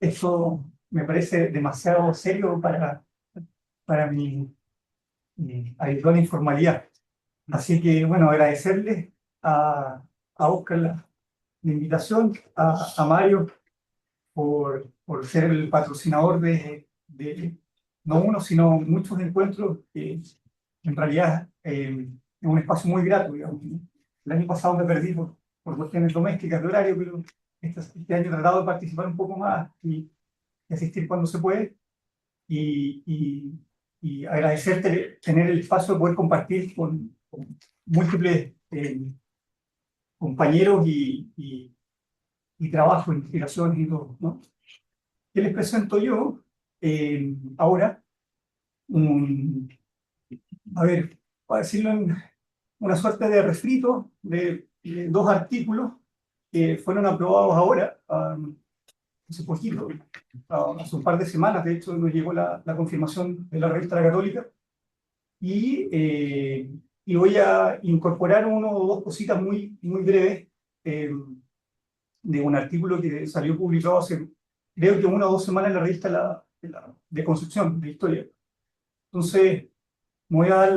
Esto me parece demasiado serio para mi habitual informalidad. Así que, bueno, agradecerle a Oscar la invitación, a Mario por ser el patrocinador de no uno, sino muchos encuentros que en realidad es un espacio muy grato, digamos. El año pasado me perdí por cuestiones domésticas de horario, pero este año he tratado de participar un poco más y asistir cuando se puede. Y, y, y agradecerte tener el espacio de poder compartir con múltiples compañeros y trabajo, investigaciones y todo, ¿no? ¿Qué les presento yo ahora? Un, a ver, para decirlo en una suerte de refrito de dos artículos que fueron aprobados ahora, hace poquito, hace un par de semanas, de hecho nos llegó la confirmación de la revista La Católica, y voy a incorporar uno o dos cositas muy breves eh, de un artículo que salió publicado hace, creo que 1 o 2 semanas en la revista de Concepción, de Historia. Entonces, me voy a dar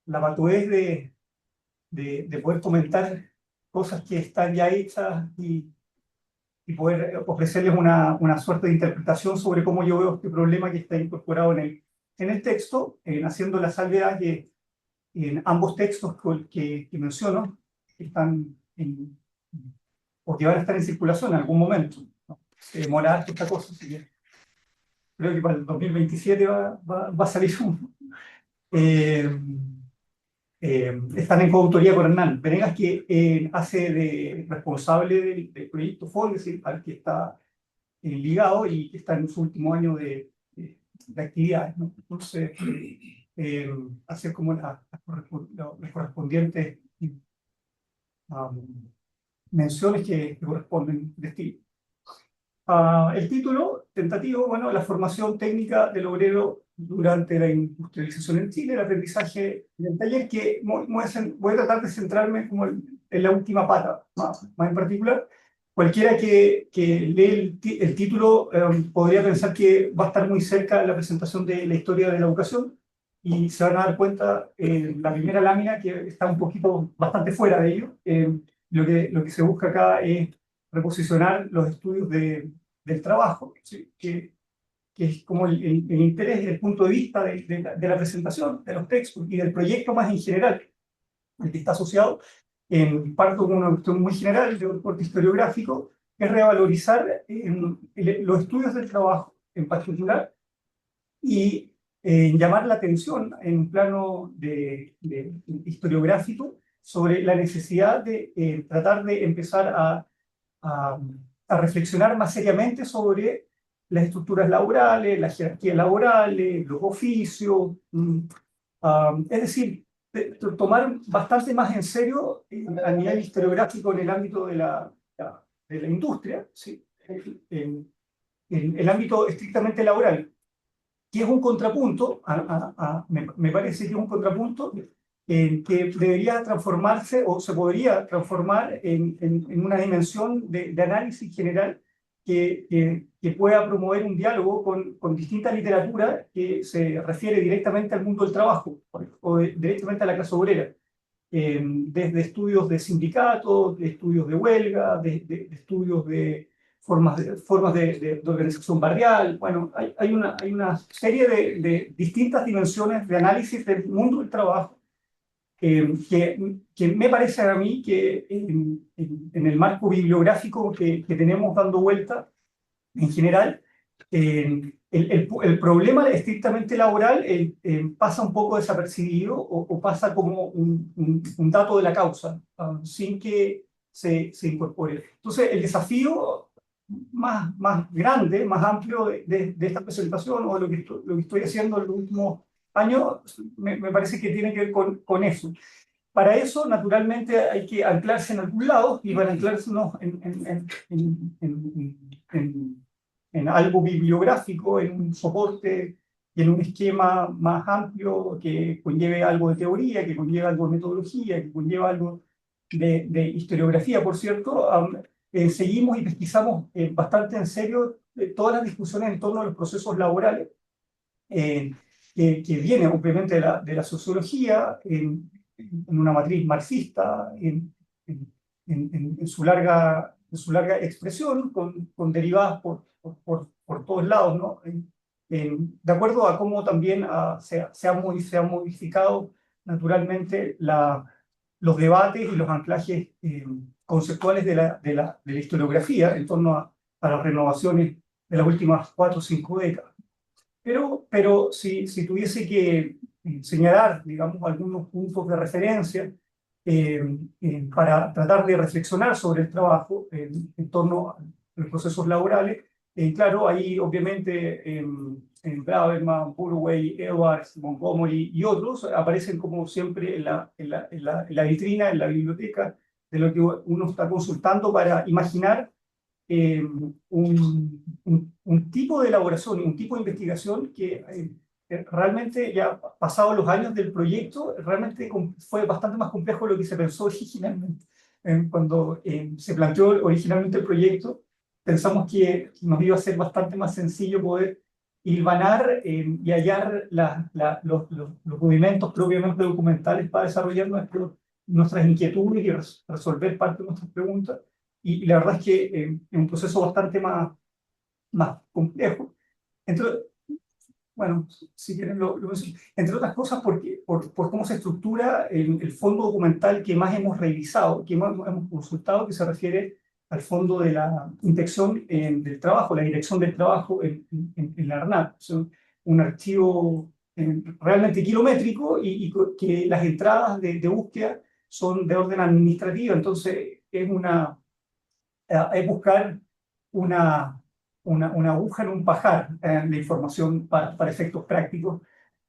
la patudez de poder comentar cosas que están ya hechas y poder ofrecerles una suerte de interpretación sobre cómo yo veo este problema que está incorporado en el texto, haciendo la salvedad que en ambos textos que menciono están o que van a estar en circulación en algún momento, ¿no? Se demora harto esta cosa, así que creo que para el 2027 va a salir uno. Eh, Están en coautoría con Hernán Venegas, que hace de responsable del proyecto FOL, es decir, al que está ligado y que está en su último año de actividades, ¿no? Entonces, hacer como las correspondientes menciones que corresponden de estilo. El título tentativo, bueno, la formación técnica del obrero durante la industrialización en Chile, el aprendizaje en el taller, que voy a tratar de centrarme como en la última pata, más en particular. Cualquiera que lee el título podría pensar que va a estar muy cerca de la presentación de la historia de la educación, y se van a dar cuenta en la primera lámina que está un poquito bastante fuera de ello. Lo que se busca acá es reposicionar los estudios del trabajo, ¿sí? Que es como el interés, el punto de vista de la presentación, de los textos y del proyecto más en general, el que está asociado. Parto con una cuestión muy general de un corte historiográfico, que es revalorizar los estudios del trabajo en particular y llamar la atención en un plano de historiográfico sobre la necesidad de tratar de empezar a, a reflexionar más seriamente sobre las estructuras laborales, las jerarquías laborales, los oficios, es decir, tomar bastante más en serio a nivel historiográfico en el ámbito de la industria, ¿sí? En el ámbito estrictamente laboral, que es un contrapunto, me parece que es un contrapunto que debería transformarse o se podría transformar en una dimensión de análisis general que pueda promover un diálogo con distinta literatura que se refiere directamente al mundo del trabajo o directamente a la clase obrera. Desde estudios de sindicatos, de estudios de huelga, de estudios de formas de organización barrial. Bueno, hay una serie de distintas dimensiones de análisis del mundo del trabajo que me parece a mí que en el marco bibliográfico que tenemos dando vuelta en general, el problema estrictamente laboral pasa un poco desapercibido o pasa como un dato de la causa, sin que se incorpore. Entonces, el desafío más grande, más amplio de esta presentación o de lo que estoy haciendo en los últimos años, me parece que tiene que ver con eso. Para eso, naturalmente, hay que anclarse en algún lado, y para anclarse en algo bibliográfico, en un soporte y en un esquema más amplio que conlleve algo de teoría, que conlleve algo de metodología, que conlleve algo de historiografía, por cierto. seguimos y pesquisamos bastante en serio todas las discusiones en torno a los procesos laborales, eh, que vienen obviamente de la sociología, en una matriz marxista, en su larga expresión, con derivadas por todos lados, ¿no? De acuerdo a cómo también se han modificado naturalmente los debates y los anclajes conceptuales de la historiografía en torno a las renovaciones de las últimas 4 o 5 décadas. Pero si tuviese que señalar, digamos, algunos puntos de referencia para tratar de reflexionar sobre el trabajo en torno a los procesos laborales, claro, ahí obviamente en Braverman, Burway, Edwards, Montgomery y otros aparecen como siempre en la vitrina, en la biblioteca de lo que uno está consultando para imaginar un tipo de elaboración, un tipo de investigación que realmente ya pasados los años del proyecto, realmente fue bastante más complejo de lo que se pensó originalmente. Cuando se planteó originalmente el proyecto, pensamos que nos iba a ser bastante más sencillo poder hilvanar y hallar los rudimentos propiamente documentales para desarrollar nuestras inquietudes y resolver parte de nuestras preguntas. Y la verdad es que es un proceso bastante más complejo. Entre, bueno, si quieren entre otras cosas por cómo se estructura el fondo documental que más hemos revisado, que más hemos consultado, que se refiere al fondo de la inspección del trabajo, la dirección del trabajo en la ARNAC. Es un archivo realmente kilométrico y que las entradas de búsqueda son de orden administrativo, entonces es buscar una, una aguja en un pajar de información para efectos prácticos.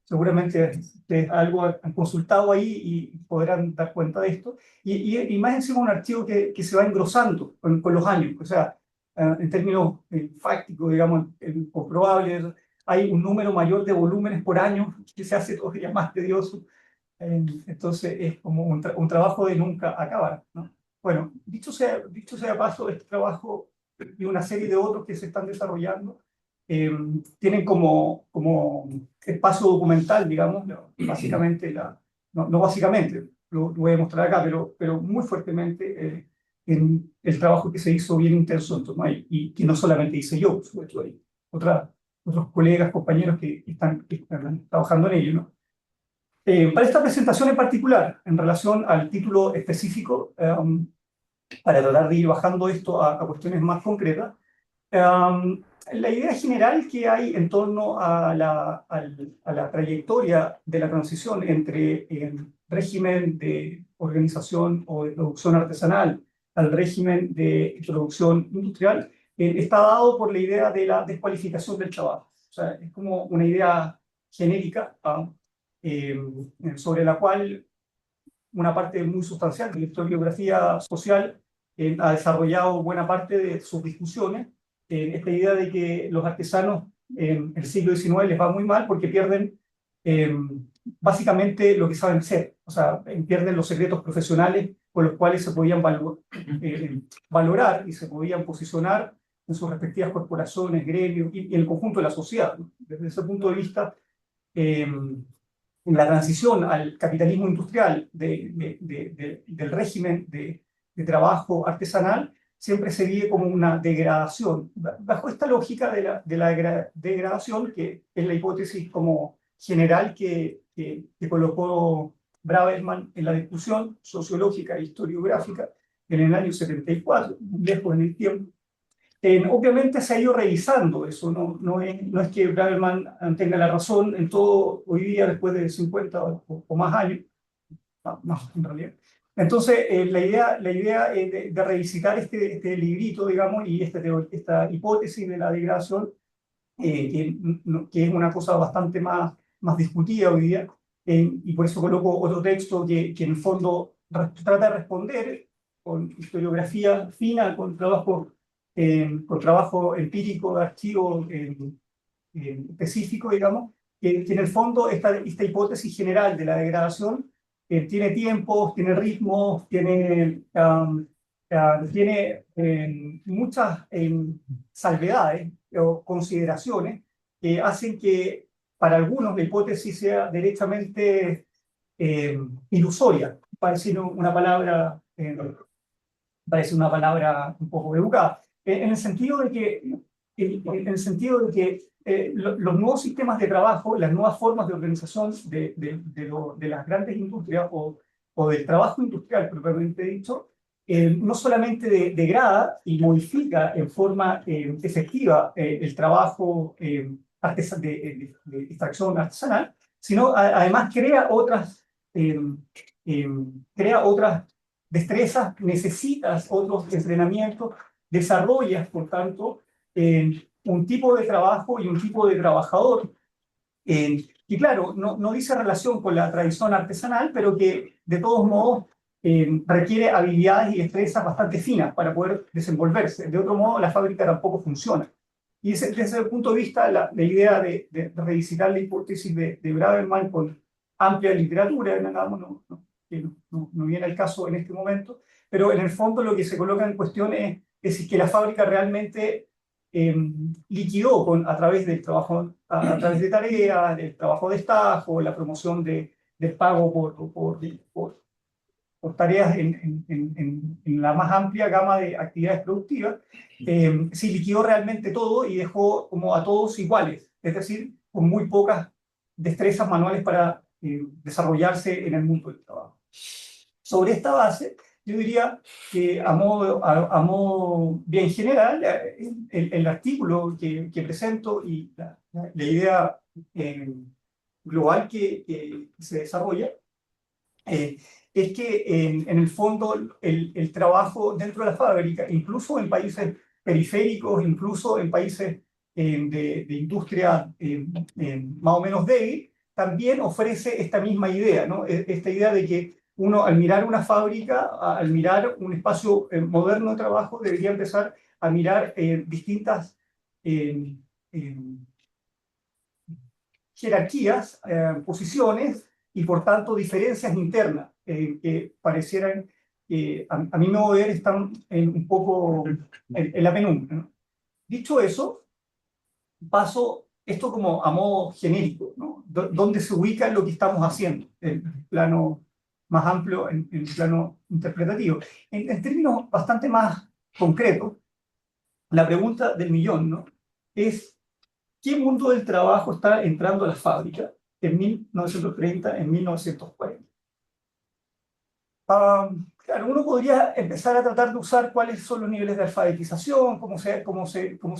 Seguramente ustedes algo han consultado ahí y podrán dar cuenta de esto. Y más encima un archivo que se va engrosando con los años. O sea, en términos fácticos, digamos, comprobables, hay un número mayor de volúmenes por año que se hace todavía más tedioso. Entonces es como un trabajo de nunca acabar, ¿no? Bueno, dicho sea paso, este trabajo y una serie de otros que se están desarrollando tienen como espacio documental, digamos, básicamente, no básicamente, lo voy a mostrar acá, pero muy fuertemente en el trabajo que se hizo bien intenso en torno a ello, y que no solamente hice yo, sobre todo hay otros colegas, compañeros que están trabajando en ello, ¿no? Para esta presentación en particular, en relación al título específico, para tratar de ir bajando esto a cuestiones más concretas, la idea general que hay en torno a a la trayectoria de la transición entre el régimen de organización o de producción artesanal al régimen de producción industrial está dado por la idea de la descualificación del trabajo. O sea, es como una idea genérica eh, sobre la cual una parte muy sustancial de la historiografía social ha desarrollado buena parte de sus discusiones. Esta idea de que los artesanos en el siglo XIX les va muy mal porque pierden básicamente lo que saben ser, o sea, pierden los secretos profesionales con los cuales se podían valorar y se podían posicionar en sus respectivas corporaciones, gremios y en el conjunto de la sociedad, ¿no? Desde ese punto de vista, en la transición al capitalismo industrial del régimen de trabajo artesanal, siempre se vive como una degradación. Bajo esta lógica de la degradación, que es la hipótesis como general que colocó Braverman en la discusión sociológica e historiográfica en el año 74, lejos en el tiempo. Obviamente se ha ido revisando eso, no es que Braverman tenga la razón en todo hoy día, después de 50 o más años, más en realidad. Entonces, la idea de revisitar este librito, digamos, y esta hipótesis de la degradación, que es una cosa bastante más discutida hoy día, y por eso coloco otro texto que en el fondo trata de responder con historiografía fina, con trabajo empírico de archivo específico, digamos, que en el fondo esta hipótesis general de la degradación tiene tiempos, tiene ritmos, tiene tiene muchas salvedades o consideraciones que hacen que para algunos la hipótesis sea derechamente ilusoria, para decir parece una palabra un poco educada, en el sentido de que, los nuevos sistemas de trabajo, las nuevas formas de organización de las grandes industrias o del trabajo industrial propiamente dicho, no solamente degrada y modifica en forma efectiva el trabajo de extracción artesanal, sino además eh, crea otras destrezas, necesitas otros entrenamientos, desarrollas, por tanto, un tipo de trabajo y un tipo de trabajador. Y claro, no dice relación con la tradición artesanal, pero que de todos modos requiere habilidades y destrezas bastante finas para poder desenvolverse. De otro modo, la fábrica tampoco funciona. Y desde ese punto de vista, la idea de revisitar la hipótesis de Braverman con amplia literatura, que no viene al caso en este momento, pero en el fondo lo que se coloca en cuestión es si que la fábrica realmente liquidó a través del trabajo, a través de tareas, del trabajo de staff o la promoción del pago por tareas en la más amplia gama de actividades productivas, si liquidó realmente todo y dejó como a todos iguales, es decir, con muy pocas destrezas manuales para desarrollarse en el mundo del trabajo. Sobre esta base, yo diría que a modo bien general, el artículo que presento y la idea global que se desarrolla eh, es que en el fondo el trabajo dentro de la fábrica, incluso en países periféricos, incluso en países de industria más o menos débil, también ofrece esta misma idea, ¿no? Esta idea de que uno al mirar una fábrica, al mirar un espacio moderno de trabajo, debería empezar a mirar distintas eh, eh, jerarquías, posiciones y por tanto diferencias internas que parecieran, a mi modo de ver, están un poco en la penumbra, ¿no? Dicho eso, paso esto como a modo genérico, ¿no? ¿Dónde se ubica lo que estamos haciendo? En el plano más amplio, en el plano interpretativo. En términos bastante más concretos, la pregunta del millón, ¿no? Es ¿qué mundo del trabajo está entrando a la fábrica en 1930, en 1940? Claro, uno podría empezar a tratar de usar cuáles son los niveles de alfabetización, cómo se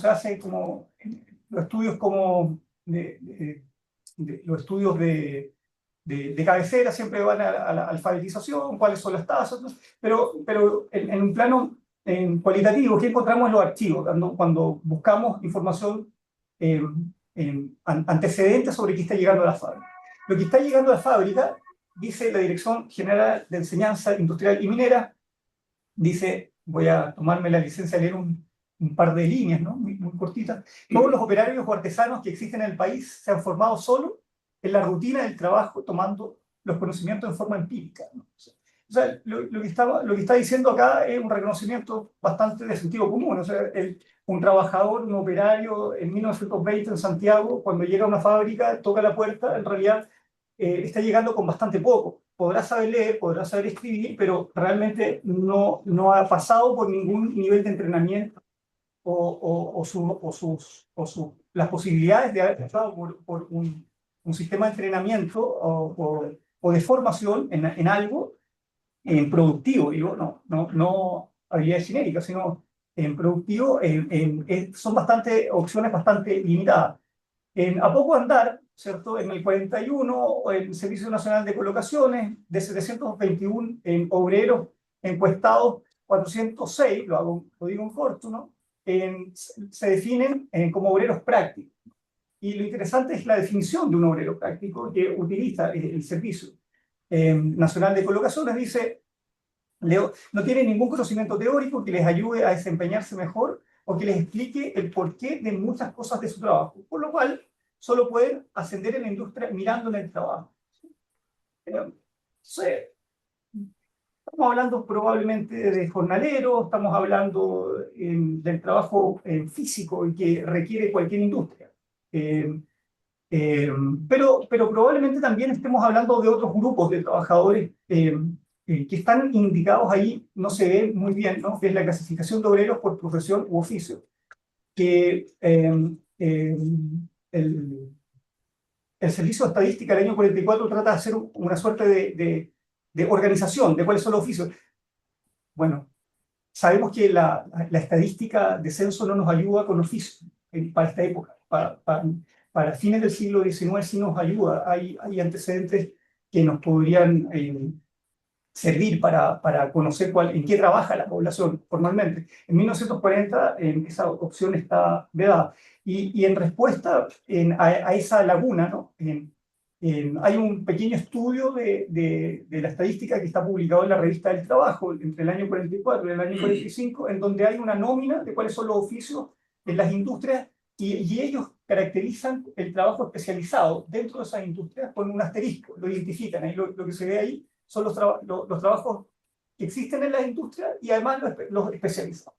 hace, como los estudios los estudios de cabecera siempre van a la alfabetización, cuáles son las tasas, ¿no? Pero en un plano cualitativo, ¿qué encontramos en los archivos? Cuando buscamos información eh, antecedentes sobre qué está llegando a la fábrica. Lo que está llegando a la fábrica, dice la Dirección General de Enseñanza Industrial y Minera, dice, voy a tomarme la licencia de leer un par de líneas, ¿no? Muy cortitas. Todos los operarios o artesanos que existen en el país se han formado solo en la rutina del trabajo, tomando los conocimientos en forma empírica, ¿no? O sea, lo que está diciendo acá es un reconocimiento bastante de sentido común. O sea, un trabajador, un operario en 1920 en Santiago, cuando llega a una fábrica, toca la puerta, en realidad está llegando con bastante poco. Podrá saber leer, podrá saber escribir, pero realmente no ha pasado por ningún nivel de entrenamiento las posibilidades de haber pasado por un sistema de entrenamiento o de formación en algo productivo, digo, no habilidades genéricas, sino en productivo, son opciones bastante limitadas. A poco andar, ¿cierto? En el 41, el Servicio Nacional de Colocaciones, de 721 obreros encuestados, 406, lo digo en corto, ¿no? Se definen como obreros prácticos. Y lo interesante es la definición de un obrero práctico que utiliza el Servicio Nacional de Colocaciones. Dice, no tienen ningún conocimiento teórico que les ayude a desempeñarse mejor o que les explique el porqué de muchas cosas de su trabajo, por lo cual solo pueden ascender en la industria mirando en el trabajo. Entonces, Estamos hablando probablemente de jornaleros, estamos hablando del trabajo físico y que requiere cualquier industria. Eh, eh, pero probablemente también estemos hablando de otros grupos de trabajadores que están indicados ahí, no se ve muy bien, ¿no? Que es la clasificación de obreros por profesión u oficio, que el, el Servicio de Estadística del año 44 trata de hacer una suerte de organización de cuáles son los oficios. Bueno, sabemos que la estadística de censo no nos ayuda con oficios para esta época. Para fines del siglo XIX sí nos ayuda. Hay antecedentes que nos podrían servir para conocer en qué trabaja la población formalmente. En 1940 esa opción está vedada. Y en respuesta a esa laguna, ¿no? Hay un pequeño estudio de la estadística que está publicado en la revista del Trabajo entre el año 44 y el año 45, en donde hay una nómina de cuáles son los oficios en las industrias y ellos caracterizan el trabajo especializado dentro de esas industrias con un asterisco, lo identifican. Ahí lo que se ve ahí son los trabajos que existen en las industrias y además los especializados.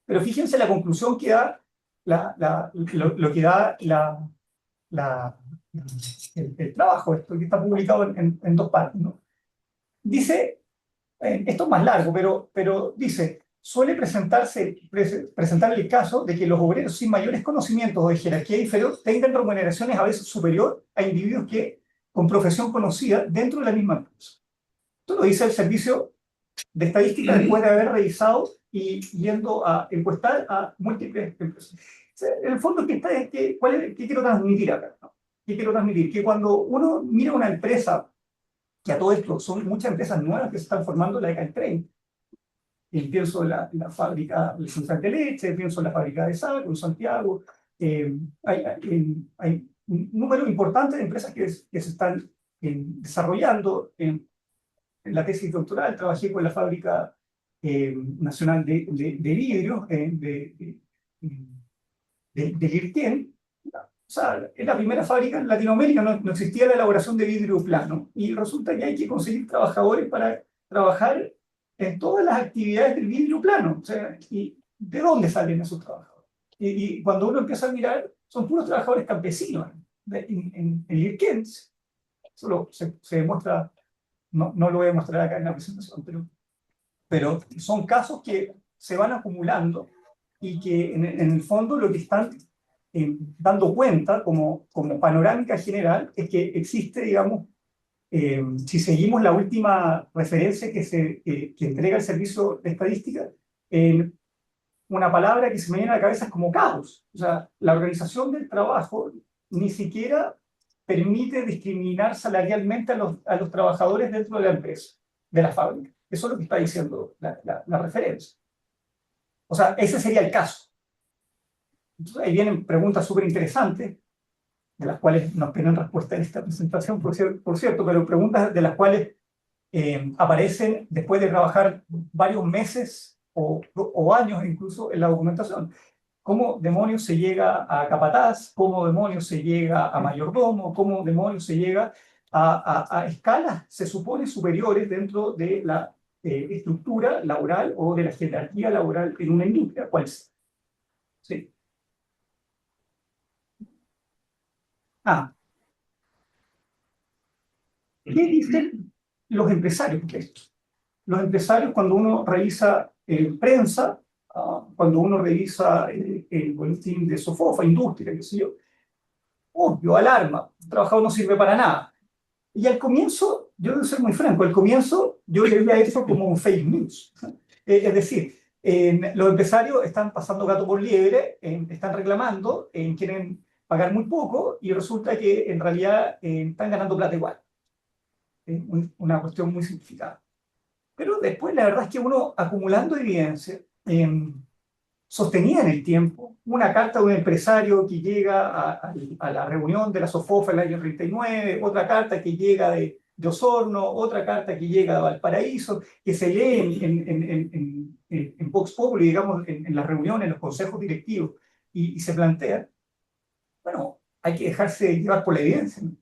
Pero fíjense la conclusión que da lo que da la, el trabajo, esto que está publicado en dos partes, ¿no? Dice, esto es más largo, pero dice, suele presentar el caso de que los obreros sin mayores conocimientos o de jerarquía inferior tengan remuneraciones a veces superior a individuos que con profesión conocida dentro de la misma empresa. Esto lo dice el Servicio de Estadística después de haber revisado y yendo a encuestar a múltiples empresas. En el fondo, ¿qué quiero transmitir acá? ¿No? ¿Qué quiero transmitir? Que cuando uno mira una empresa, que a todo esto son muchas empresas nuevas que se están formando en la década del 30, y pienso en la fábrica de Central de Leche, pienso en la fábrica de Saco, en Santiago, hay un número importante de empresas que se están desarrollando. En la tesis doctoral trabajé con la fábrica nacional de vidrio de Lirquén. O sea, es la primera fábrica en Latinoamérica, no existía la elaboración de vidrio plano. Y resulta que hay que conseguir trabajadores para trabajar en todas las actividades del vidrio plano. O sea, ¿y de dónde salen esos trabajadores? Y cuando uno empieza a mirar, son puros trabajadores campesinos. En Lirquén, eso se demuestra, no lo voy a mostrar acá en la presentación, pero son casos que se van acumulando y que en el fondo lo que están dando cuenta como panorámica general es que existe, digamos, si seguimos la última referencia que entrega el Servicio de Estadística, una palabra que se me viene a la cabeza es como caos. O sea, la organización del trabajo ni siquiera permite discriminar salarialmente a los trabajadores dentro de la empresa, de la fábrica. Eso es lo que está diciendo la referencia. O sea, ese sería el caso. Entonces, ahí vienen preguntas súper interesantes, de las cuales no tienen respuesta en esta presentación, por cierto, pero preguntas de las cuales aparecen después de trabajar varios meses o años incluso en la documentación. ¿Cómo demonios se llega a capataz? ¿Cómo demonios se llega a mayordomo? ¿Cómo demonios se llega a escalas, se supone, superiores dentro de la estructura laboral o de la jerarquía laboral en una industria? ¿Cuál es? Sí. Ah, ¿qué dicen los empresarios de esto? Los empresarios, cuando uno revisa prensa, cuando uno revisa el boletín de Sofofa, industria, qué sé yo, obvio, alarma, el trabajador no sirve para nada. Y al comienzo, yo debo ser muy franco, al comienzo yo le veía eso como un fake news. Es decir, los empresarios están pasando gato por liebre, están reclamando, quieren pagar muy poco y resulta que en realidad están ganando plata igual. Es una cuestión muy simplificada. Pero después la verdad es que uno, acumulando evidencia, sostenía en el tiempo una carta de un empresario que llega a la reunión de la SOFOFA en el año 39, otra carta que llega de Osorno, otra carta que llega de Valparaíso, que se lee en Vox Populi, digamos, en las reuniones, en los consejos directivos, y se plantea, bueno, hay que dejarse llevar por la evidencia, ¿no?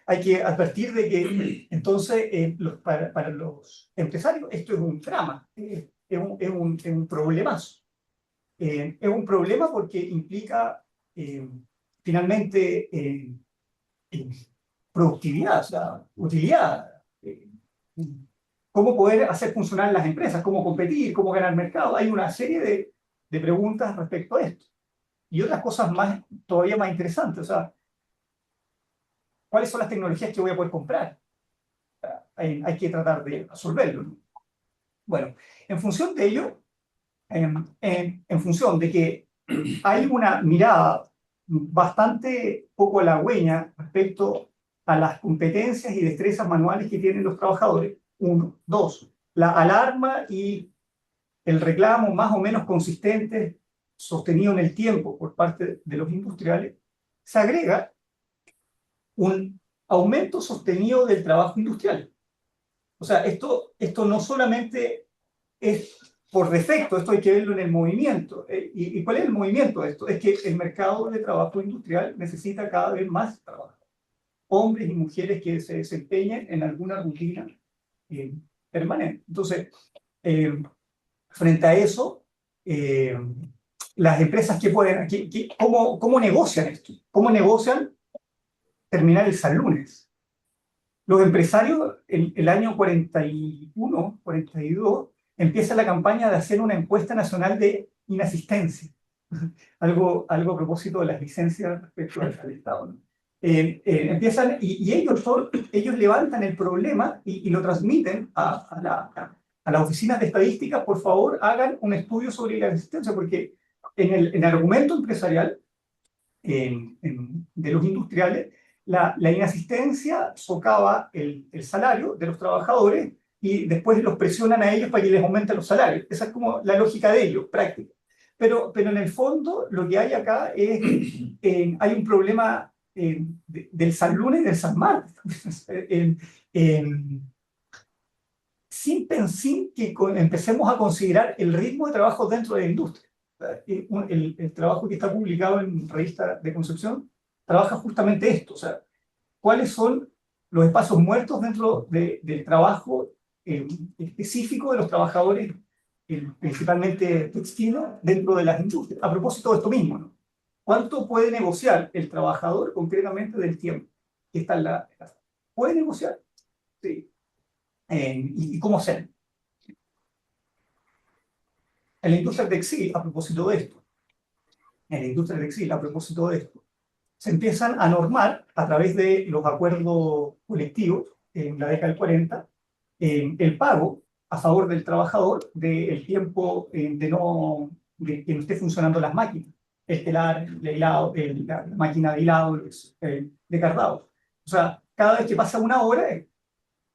Hay que advertir de que entonces para los empresarios esto es un drama, es un problemazo. Es un problema porque implica finalmente eh, productividad, o sea, utilidad. Cómo poder hacer funcionar las empresas, cómo competir, cómo ganar mercado. Hay una serie de preguntas respecto a esto. Y otras cosas más, todavía más interesantes, o sea, ¿cuáles son las tecnologías que voy a poder comprar? Hay que tratar de resolverlo, ¿no? Bueno, en función de ello, en función de que hay una mirada bastante poco halagüeña respecto a las competencias y destrezas manuales que tienen los trabajadores. Uno. Dos, la alarma y el reclamo más o menos consistente, sostenido en el tiempo por parte de los industriales, se agrega un aumento sostenido del trabajo industrial. O sea, esto no solamente es por defecto, esto hay que verlo en el movimiento. ¿Y cuál es el movimiento de esto? Es que el mercado de trabajo industrial necesita cada vez más trabajo. Hombres y mujeres que se desempeñen en alguna rutina eh, permanente. Entonces, eh, frente a eso, eh, las empresas que pueden, ¿cómo negocian esto? ¿Cómo negocian terminar el San Lunes? Los empresarios, el año 41, 42, empieza la campaña de hacer una encuesta nacional de inasistencia. Algo a propósito de las licencias respecto al Estado, ¿no? Empiezan, y ellos levantan el problema y lo transmiten a las oficinas de estadística. Por favor, hagan un estudio sobre la inasistencia, porque en el argumento empresarial de los industriales, la inasistencia socava el salario de los trabajadores y después los presionan a ellos para que les aumenten los salarios. Esa es como la lógica de ellos, práctica. Pero en el fondo lo que hay acá es, hay un problema del San Lunes y del San Martes. Sin que empecemos a considerar el ritmo de trabajo dentro de la industria. El trabajo que está publicado en Revista de Concepción trabaja justamente esto, o sea, cuáles son los espacios muertos dentro del trabajo específico de los trabajadores, principalmente textiles, dentro de las industrias. A propósito de esto mismo, ¿no? ¿Cuánto puede negociar el trabajador concretamente del tiempo que está en la casa? ¿Puede negociar? Sí. ¿Y cómo hacer? En la industria textil, a propósito de esto, en la industria textil, a propósito de esto, se empiezan a normar a través de los acuerdos colectivos en la década del 40 el pago a favor del trabajador del tiempo de que no esté funcionando las máquinas, el telar, el hilado, la máquina de hilado, de cardado. O sea, cada vez que pasa una hora,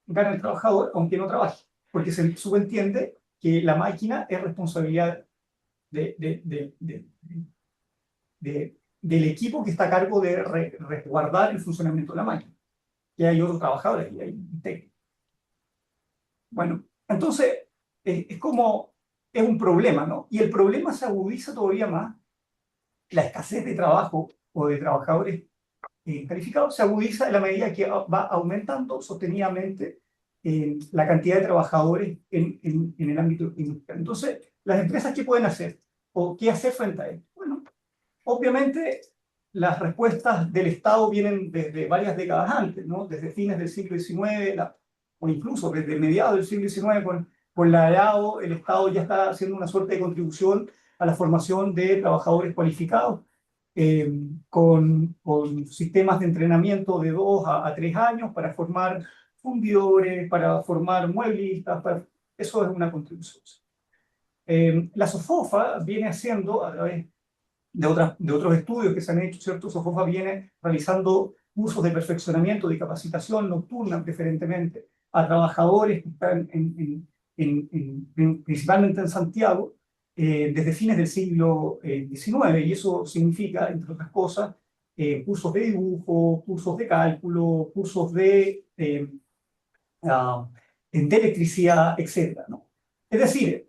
gana el trabajador aunque no trabaje, porque se subentiende que la máquina es responsabilidad de, de, de, de, del equipo que está a cargo de resguardar el funcionamiento de la máquina. Y hay otros trabajadores y hay un técnico. Bueno, entonces es un problema, ¿no? Y el problema se agudiza todavía más, la escasez de trabajo o de trabajadores calificados se agudiza en la medida que va aumentando sostenidamente la cantidad de trabajadores en el ámbito industrial. Entonces, ¿las empresas qué pueden hacer? ¿O qué hacer frente a esto? Bueno, obviamente, las respuestas del Estado vienen desde varias décadas antes, ¿no? Desde fines del siglo XIX, o incluso desde mediados del siglo XIX, con la EAO, el Estado ya está haciendo una suerte de contribución a la formación de trabajadores cualificados, con sistemas de entrenamiento de 2 a 3 años para formar fundidores, para formar mueblistas, eso es una contribución. La SOFOFA viene haciendo, a través de otros estudios que se han hecho, ¿cierto? SOFOFA viene realizando cursos de perfeccionamiento, de capacitación nocturna preferentemente, a trabajadores que están principalmente en Santiago, desde fines del siglo XIX, y eso significa, entre otras cosas, cursos de dibujo, cursos de cálculo, cursos uh, de electricidad, etc., ¿no? Es decir,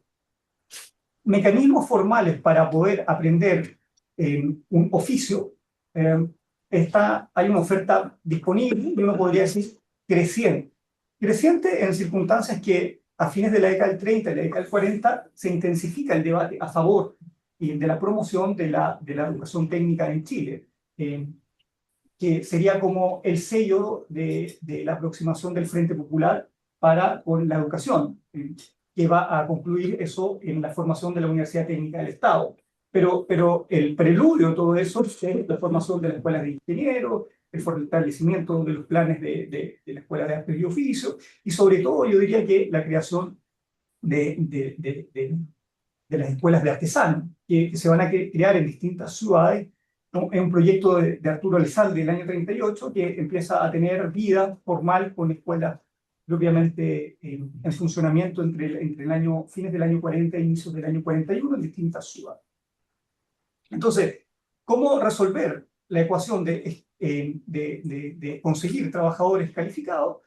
mecanismos formales para poder aprender un oficio hay una oferta disponible, y uno podría decir creciente. Creciente en circunstancias que a fines de la década del 30 y la década del 40 se intensifica el debate a favor de la promoción de la educación técnica en Chile, que sería como el sello de la aproximación del Frente Popular con la educación, que va a concluir eso en la formación de la Universidad Técnica del Estado. Pero el preludio de todo eso es la formación de las escuelas de ingenieros, el fortalecimiento de los planes de la Escuela de Artes y Oficios, y sobre todo yo diría que la creación de las escuelas de artesanos, que se van a crear en distintas ciudades, ¿no? Es un proyecto de Arturo Elizalde del año 38 que empieza a tener vida formal con escuelas propiamente en funcionamiento entre fines del año 40 e inicios del año 41 en distintas ciudades. Entonces, ¿cómo resolver la ecuación de conseguir trabajadores calificados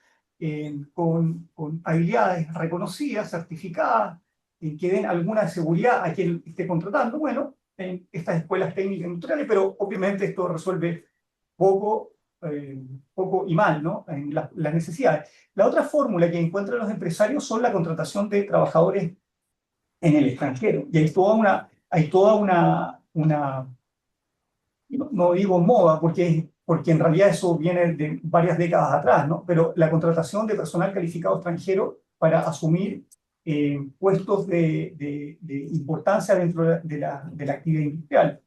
con habilidades reconocidas, certificadas, que den alguna seguridad a quien esté contratando? Bueno, en estas escuelas técnicas industriales, pero obviamente esto resuelve poco, poco y mal, ¿no? En las necesidades. La otra fórmula que encuentran los empresarios son la contratación de trabajadores en el extranjero. Y hay toda una no digo moda, porque en realidad eso viene de varias décadas atrás, ¿no? Pero la contratación de personal calificado extranjero para asumir puestos de importancia dentro de la actividad industrial.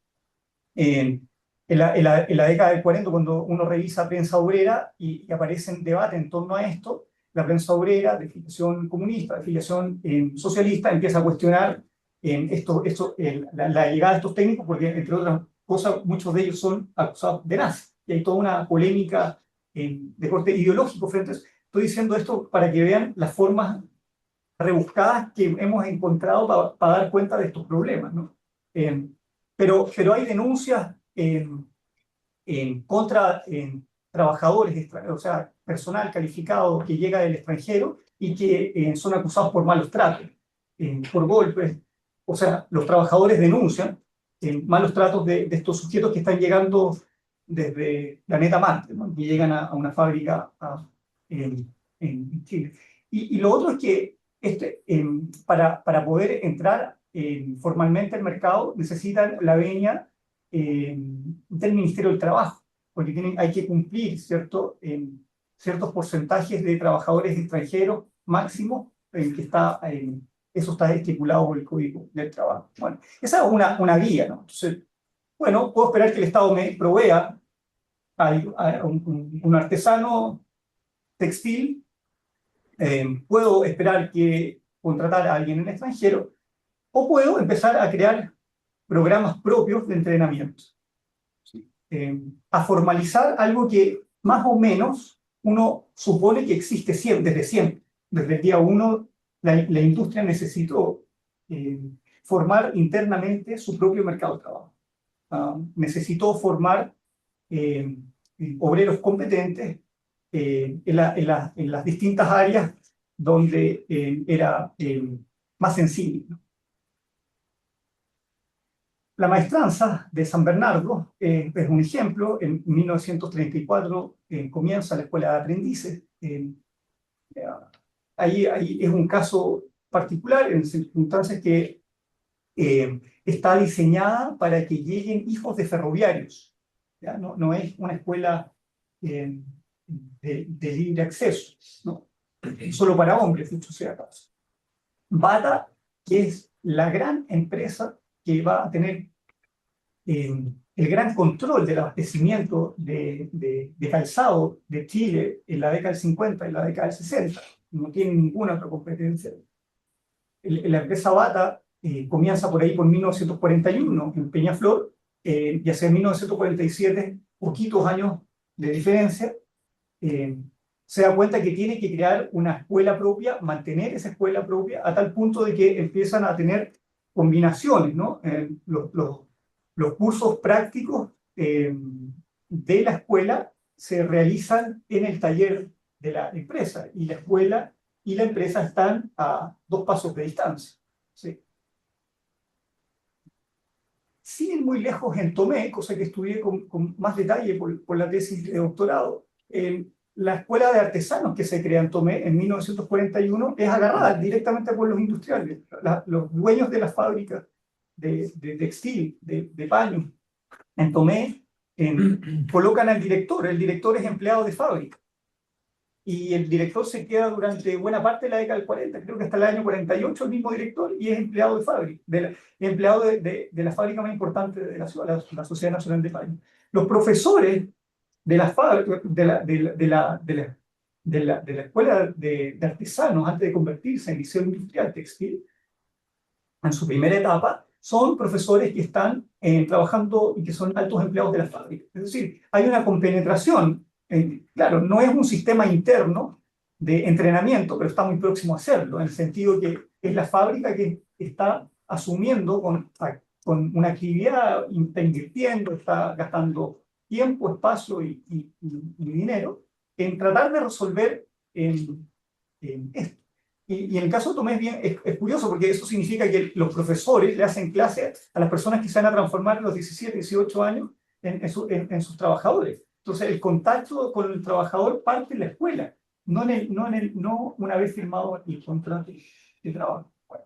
En la década del 40, cuando uno revisa prensa obrera y aparece en debate en torno a esto, la prensa obrera de filiación comunista, de filiación socialista, empieza a cuestionar la llegada de estos técnicos, porque entre otras cosas muchos de ellos son acusados de nazi. Y hay toda una polémica de corte ideológico frente a eso. Estoy diciendo esto para que vean las formas rebuscadas que hemos encontrado para dar cuenta de estos problemas, ¿no? Pero hay denuncias contra trabajadores, o sea, personal calificado que llega del extranjero y que son acusados por malos tratos, por golpes. O sea, los trabajadores denuncian malos tratos de estos sujetos que están llegando desde Planeta Marte, ¿no? Que llegan a una fábrica en Chile. Y lo otro es que para poder entrar formalmente al mercado necesitan la venia del Ministerio del Trabajo, porque hay que cumplir ciertos porcentajes de trabajadores extranjeros máximo, eso está estipulado por el Código del Trabajo. Bueno, esa es una guía, ¿no? Entonces, bueno, puedo esperar que el Estado me provea a un artesano textil, puedo esperar que contratar a alguien en el extranjero, o puedo empezar a crear programas propios de entrenamiento, a formalizar algo que más o menos uno supone que existe desde siempre. Desde el día uno, la industria necesitó formar internamente su propio mercado de trabajo. Necesitó formar obreros competentes en las distintas áreas donde era más sensible, ¿no? La maestranza de San Bernardo es un ejemplo. En 1934 comienza la escuela de aprendices. Ahí es un caso particular en circunstancias que está diseñada para que lleguen hijos de ferroviarios. ¿Ya? No es una escuela de libre acceso, ¿no? Solo para hombres, dicho sea caso. Bata, que es la gran empresa que va a tener el gran control del abastecimiento de calzado de Chile en la década del 50 y la década del 60. No tiene ninguna otra competencia. La empresa Bata comienza por ahí por 1941 en Peñaflor, y hacia 1947, poquitos años de diferencia, se da cuenta que tiene que crear una escuela propia, mantener esa escuela propia, a tal punto de que empiezan a tener combinaciones, ¿no? Los cursos prácticos de la escuela se realizan en el taller de la empresa, y la escuela y la empresa están a 2 pasos de distancia, ¿sí? sin ir muy lejos, en Tomé, cosa que estudié con más detalle por la tesis de doctorado, la escuela de artesanos que se crea en Tomé en 1941 es agarrada directamente por los industriales, los dueños de las fábricas de textil, de paño. En Tomé colocan al director, el director es empleado de fábrica. Y el director se queda durante buena parte de la década del 40, creo que hasta el año 48 el mismo director, y es empleado de fábrica, empleado de la fábrica más importante de la ciudad, la Sociedad Nacional de Paño. Los profesores de la, de la escuela de artesanos, antes de convertirse en liceo industrial textil, en su primera etapa, son profesores que están trabajando y que son altos empleados de la fábrica. Es decir, hay una compenetración. Claro, no es un sistema interno de entrenamiento, pero está muy próximo a hacerlo, en el sentido que es la fábrica que está asumiendo con una actividad, está invirtiendo, está gastando tiempo, espacio y dinero en tratar de resolver esto. Y en el caso de Tomé es curioso porque eso significa que los profesores le hacen clase a las personas que se van a transformar en los 17, 18 años en sus trabajadores. Entonces el contacto con el trabajador parte en la escuela, no una vez firmado el contrato de trabajo. Bueno,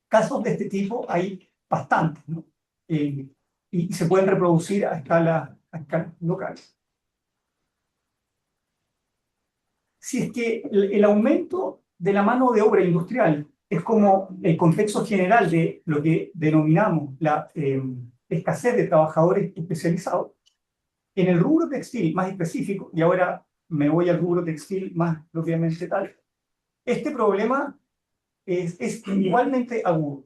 casos de este tipo hay bastantes, ¿no? Y se pueden reproducir a escala local. Si es que el aumento de la mano de obra industrial es como el contexto general de lo que denominamos la escasez de trabajadores especializados, en el rubro textil más específico, y ahora me voy al rubro textil más propiamente tal, este problema es igualmente agudo.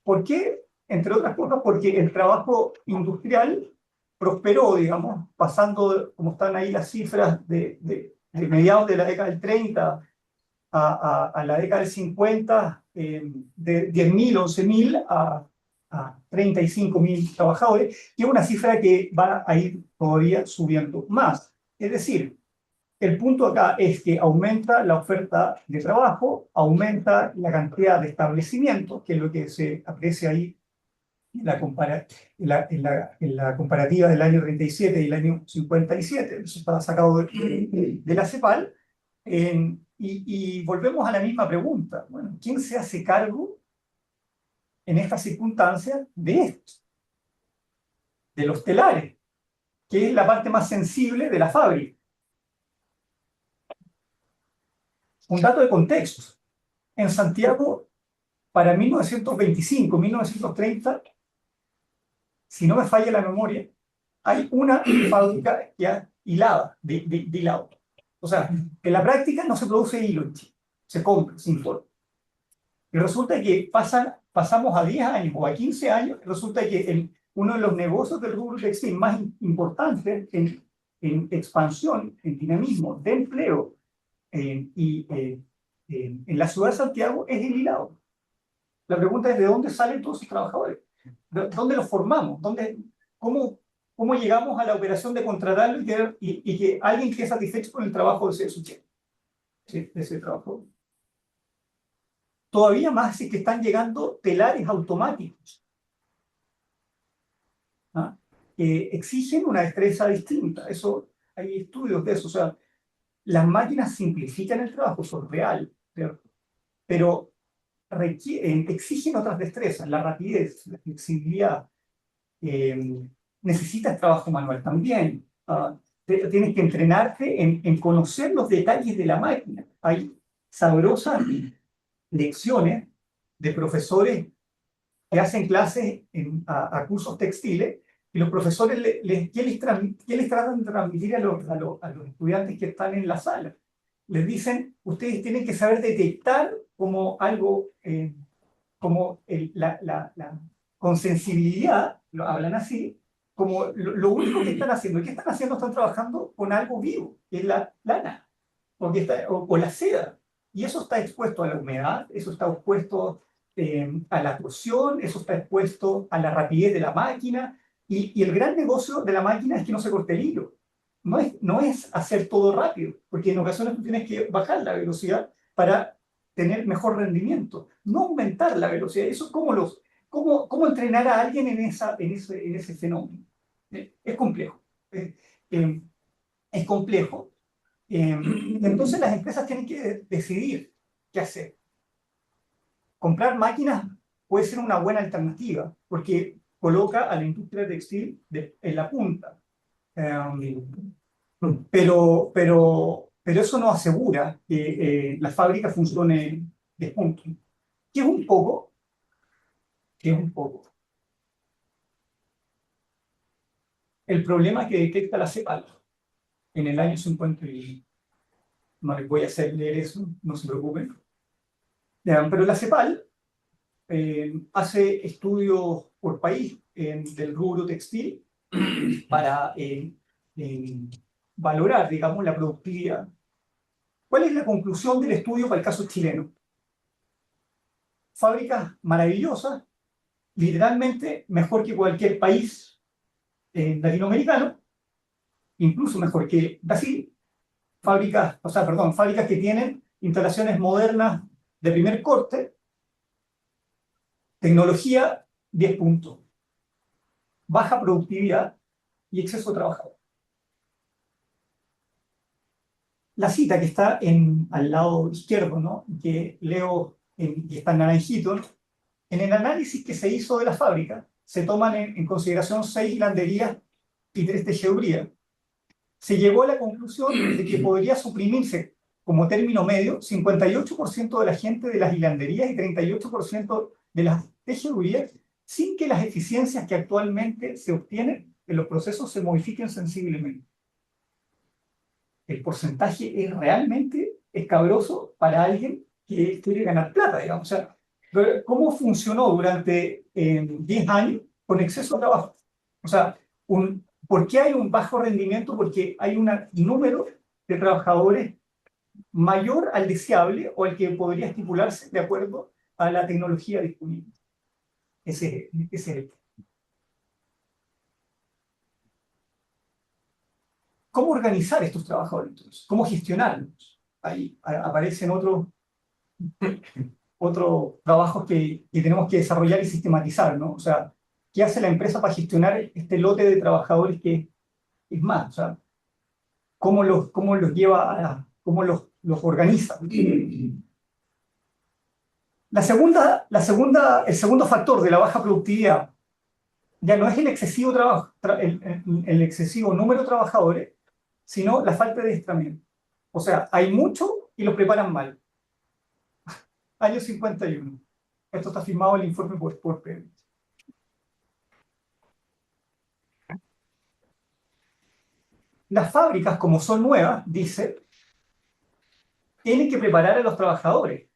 ¿Por qué? Entre otras cosas, porque el trabajo industrial prosperó, digamos, pasando, como están ahí las cifras de mediados de la década del 30 a la década del 50, de 10.000, 11.000 a 35.000 trabajadores, que es una cifra que va a ir todavía subiendo más. Es decir, el punto acá es que aumenta la oferta de trabajo, aumenta la cantidad de establecimientos, que es lo que se aprecia ahí en la comparativa del año 37 y el año 57, eso está sacado de la CEPAL, y volvemos a la misma pregunta. Bueno, ¿quién se hace cargo en estas circunstancias de esto? De los telares, que es la parte más sensible de la fábrica. Un dato de contexto. En Santiago, para 1925, 1930, si no me falla la memoria, hay una fábrica ya hilada, de hilado. O sea, en la práctica no se produce hilo en Chile, se compra, se importa. Y resulta que pasamos a 10 años o a 15 años, resulta que uno de los negocios del rubro textil más importantes en expansión, en dinamismo de empleo en la ciudad de Santiago es el hilado. La pregunta es: ¿de dónde salen todos esos trabajadores? ¿Dónde los formamos? ¿Cómo llegamos a la operación de contratarlo y que alguien quede satisfecho con el trabajo de ese trabajo? Todavía más si que están llegando telares automáticos, ¿ah? Que exigen una destreza distinta. Eso, hay estudios de eso. O sea, las máquinas simplifican el trabajo, eso es real, ¿cierto? Pero exigen otras destrezas, la rapidez, la flexibilidad. Necesitas trabajo manual también. Tienes que entrenarte en conocer los detalles de la máquina. Hay sabrosas lecciones de profesores que hacen clases a cursos textiles, y los profesores, ¿qué les tratan de transmitir a los estudiantes que están en la sala? Les dicen: ustedes tienen que saber detectar como algo, con sensibilidad, lo hablan así, como lo único que están haciendo. ¿Qué están haciendo? Están trabajando con algo vivo, que es la lana, o la seda. Y eso está expuesto a la humedad, eso está expuesto a la torsión, eso está expuesto a la rapidez de la máquina. Y el gran negocio de la máquina es que no se corte el hilo. No es hacer todo rápido, porque en ocasiones tú tienes que bajar la velocidad para tener mejor rendimiento, no aumentar la velocidad. Eso es ¿Cómo entrenar a alguien en ese fenómeno? Es complejo. Eh, es complejo. Entonces las empresas tienen que decidir qué hacer. Comprar máquinas puede ser una buena alternativa, porque coloca a la industria textil en la punta. Pero eso no asegura que la fábrica funcione de punto. Que es un poco, que es un poco el problema que detecta la CEPAL en el año 50. No les voy a hacer leer eso, no se preocupen. Pero la CEPAL hace estudios por país del rubro textil para valorar, digamos, la productividad. ¿Cuál es la conclusión del estudio para el caso chileno? Fábricas maravillosas, literalmente mejor que cualquier país latinoamericano, incluso mejor que Brasil. Fábricas que tienen instalaciones modernas de primer corte, tecnología 10 puntos, baja productividad y exceso de trabajadores. La cita que está al lado izquierdo, ¿no? Que leo y está en naranjito, en el análisis que se hizo de la fábrica, se toman en consideración 6 hilanderías y 3 tejedurías. Se llegó a la conclusión de que podría suprimirse como término medio 58% de la gente de las hilanderías y 38% de las tejedurías sin que las eficiencias que actualmente se obtienen en los procesos se modifiquen sensiblemente. El porcentaje es realmente escabroso para alguien que quiere ganar plata, digamos. O sea, ¿cómo funcionó durante 10 años con exceso de trabajo? O sea, ¿por qué hay un bajo rendimiento? Porque hay un número de trabajadores mayor al deseable o al que podría estipularse de acuerdo a la tecnología disponible. Ese es el. ¿Cómo organizar estos trabajadores entonces? ¿Cómo gestionarlos? Ahí aparecen otros trabajos que tenemos que desarrollar y sistematizar, ¿no? O sea, ¿qué hace la empresa para gestionar este lote de trabajadores que es más? O sea, ¿cómo los lleva cómo los organiza? El segundo factor de la baja productividad ya no es el excesivo trabajo, el excesivo número de trabajadores, sino la falta de adiestramiento. O sea, hay mucho y los preparan mal. Año 51. Esto está firmado en el informe por Pérez. Las fábricas, como son nuevas, dice, tienen que preparar a los trabajadores,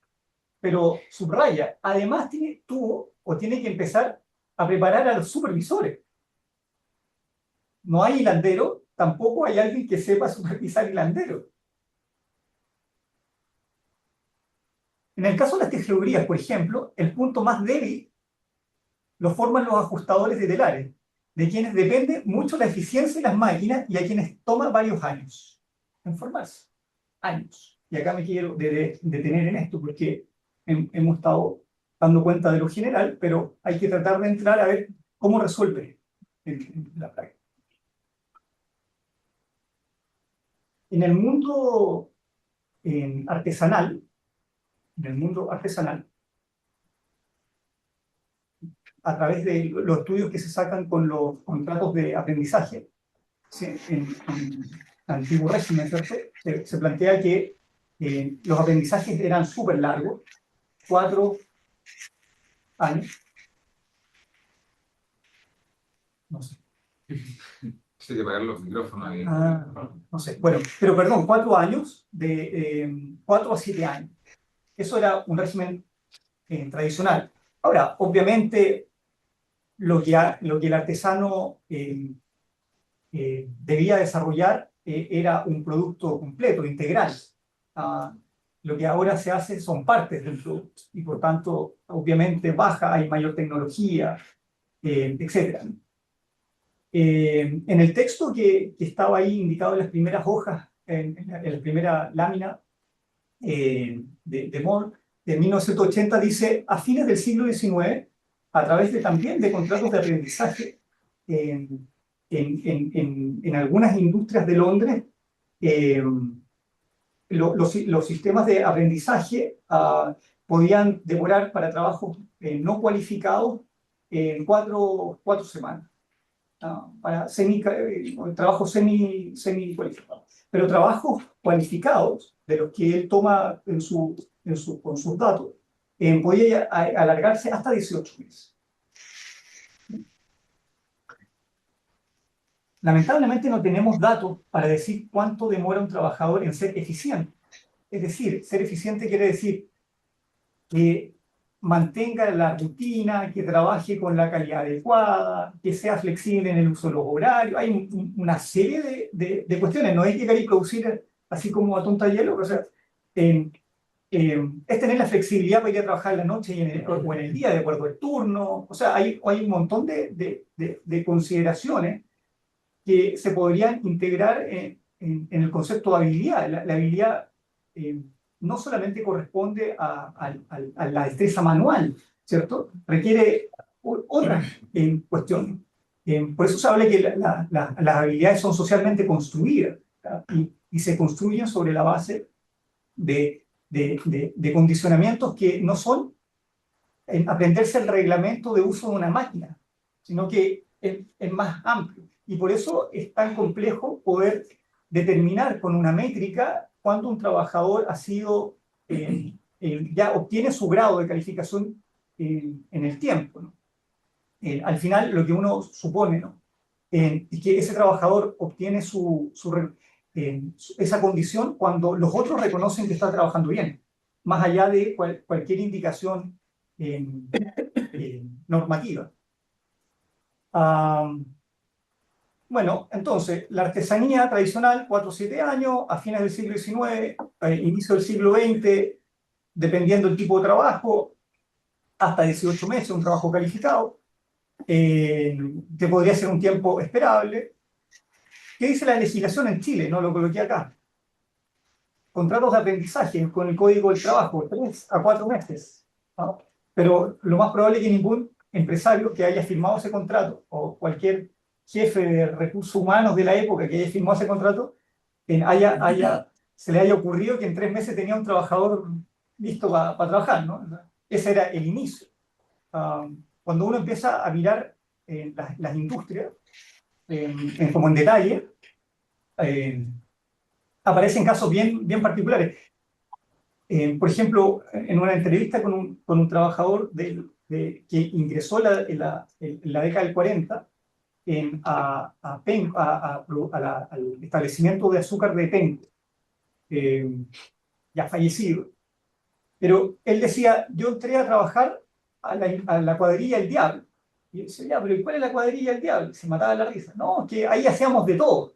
pero subraya, además tiene que empezar a preparar a los supervisores. No hay hilandero, tampoco hay alguien que sepa supervisar hilanderos. En el caso de las tejedurías, por ejemplo, el punto más débil lo forman los ajustadores de telares, de quienes depende mucho la eficiencia de las máquinas y a quienes toma varios años en formarse. Años. Y acá me quiero detener en esto porque hemos estado dando cuenta de lo general, pero hay que tratar de entrar a ver cómo resuelve en la práctica. En el mundo artesanal, a través de los estudios que se sacan con los contratos de aprendizaje, ¿sí? En el antiguo régimen, ¿cierto? Se plantea que los aprendizajes eran súper largos, 4 años, no sé. Sí, que apagar los micrófonos ahí. No sé, bueno, pero perdón, 4 años, de 4 a 7 años. Eso era un régimen tradicional. Ahora, obviamente, lo que el artesano debía desarrollar era un producto completo, integral. Lo que ahora se hace son partes del producto y por tanto, obviamente, hay mayor tecnología, etc. En el texto que estaba ahí indicado en las primeras hojas, en la primera lámina de Moore, de 1980, dice, a fines del siglo XIX, a través también de contratos de aprendizaje en algunas industrias de Londres. eh, los sistemas de aprendizaje podían demorar para trabajos no cualificados en cuatro semanas, para trabajos semi cualificados. Pero trabajos cualificados, de los que él toma con sus datos, podía alargarse hasta 18 meses. Lamentablemente no tenemos datos para decir cuánto demora un trabajador en ser eficiente. Es decir, ser eficiente quiere decir que mantenga la rutina, que trabaje con la calidad adecuada, que sea flexible en el uso de los horarios. Hay una serie de cuestiones. No es llegar y producir así como a tonta hielo. O sea, es tener la flexibilidad para ir a trabajar en la noche o en el día, de acuerdo al turno. O sea, hay un montón de consideraciones que se podrían integrar en el concepto de habilidad. La habilidad no solamente corresponde a la destreza manual, ¿cierto? Requiere otras cuestiones. Por eso se habla que las habilidades son socialmente construidas, y se construyen sobre la base de condicionamientos que no son aprenderse el reglamento de uso de una máquina, sino que es más amplio. Y por eso es tan complejo poder determinar con una métrica cuándo un trabajador ha sido, ya obtiene su grado de calificación en el tiempo, ¿no? Al final, lo que uno supone, ¿no? Es que ese trabajador obtiene esa condición cuando los otros reconocen que está trabajando bien, más allá de cualquier indicación normativa. Bueno, entonces, la artesanía tradicional, 4 o 7 años, a fines del siglo XIX, inicio del siglo XX, dependiendo del tipo de trabajo, hasta 18 meses, un trabajo calificado, que podría ser un tiempo esperable. ¿Qué dice la legislación en Chile? No lo coloqué acá. Contratos de aprendizaje con el Código del Trabajo, 3 a 4 meses, ¿no? Pero lo más probable es que ningún empresario que haya firmado ese contrato, o cualquier jefe de recursos humanos de la época que haya firmado ese contrato, se le haya ocurrido que en 3 meses tenía un trabajador listo para trabajar, ¿no? Ese era el inicio. Cuando uno empieza a mirar las industrias, como en detalle, aparecen casos bien particulares. Por ejemplo, en una entrevista con un trabajador que ingresó en la década del 40 al establecimiento de azúcar de Penco, ya fallecido. Pero él decía, yo entré a trabajar a la cuadrilla del diablo. Y yo decía, ya, pero ¿y cuál es la cuadrilla del diablo? Se mataba la risa. No, que ahí hacíamos de todo.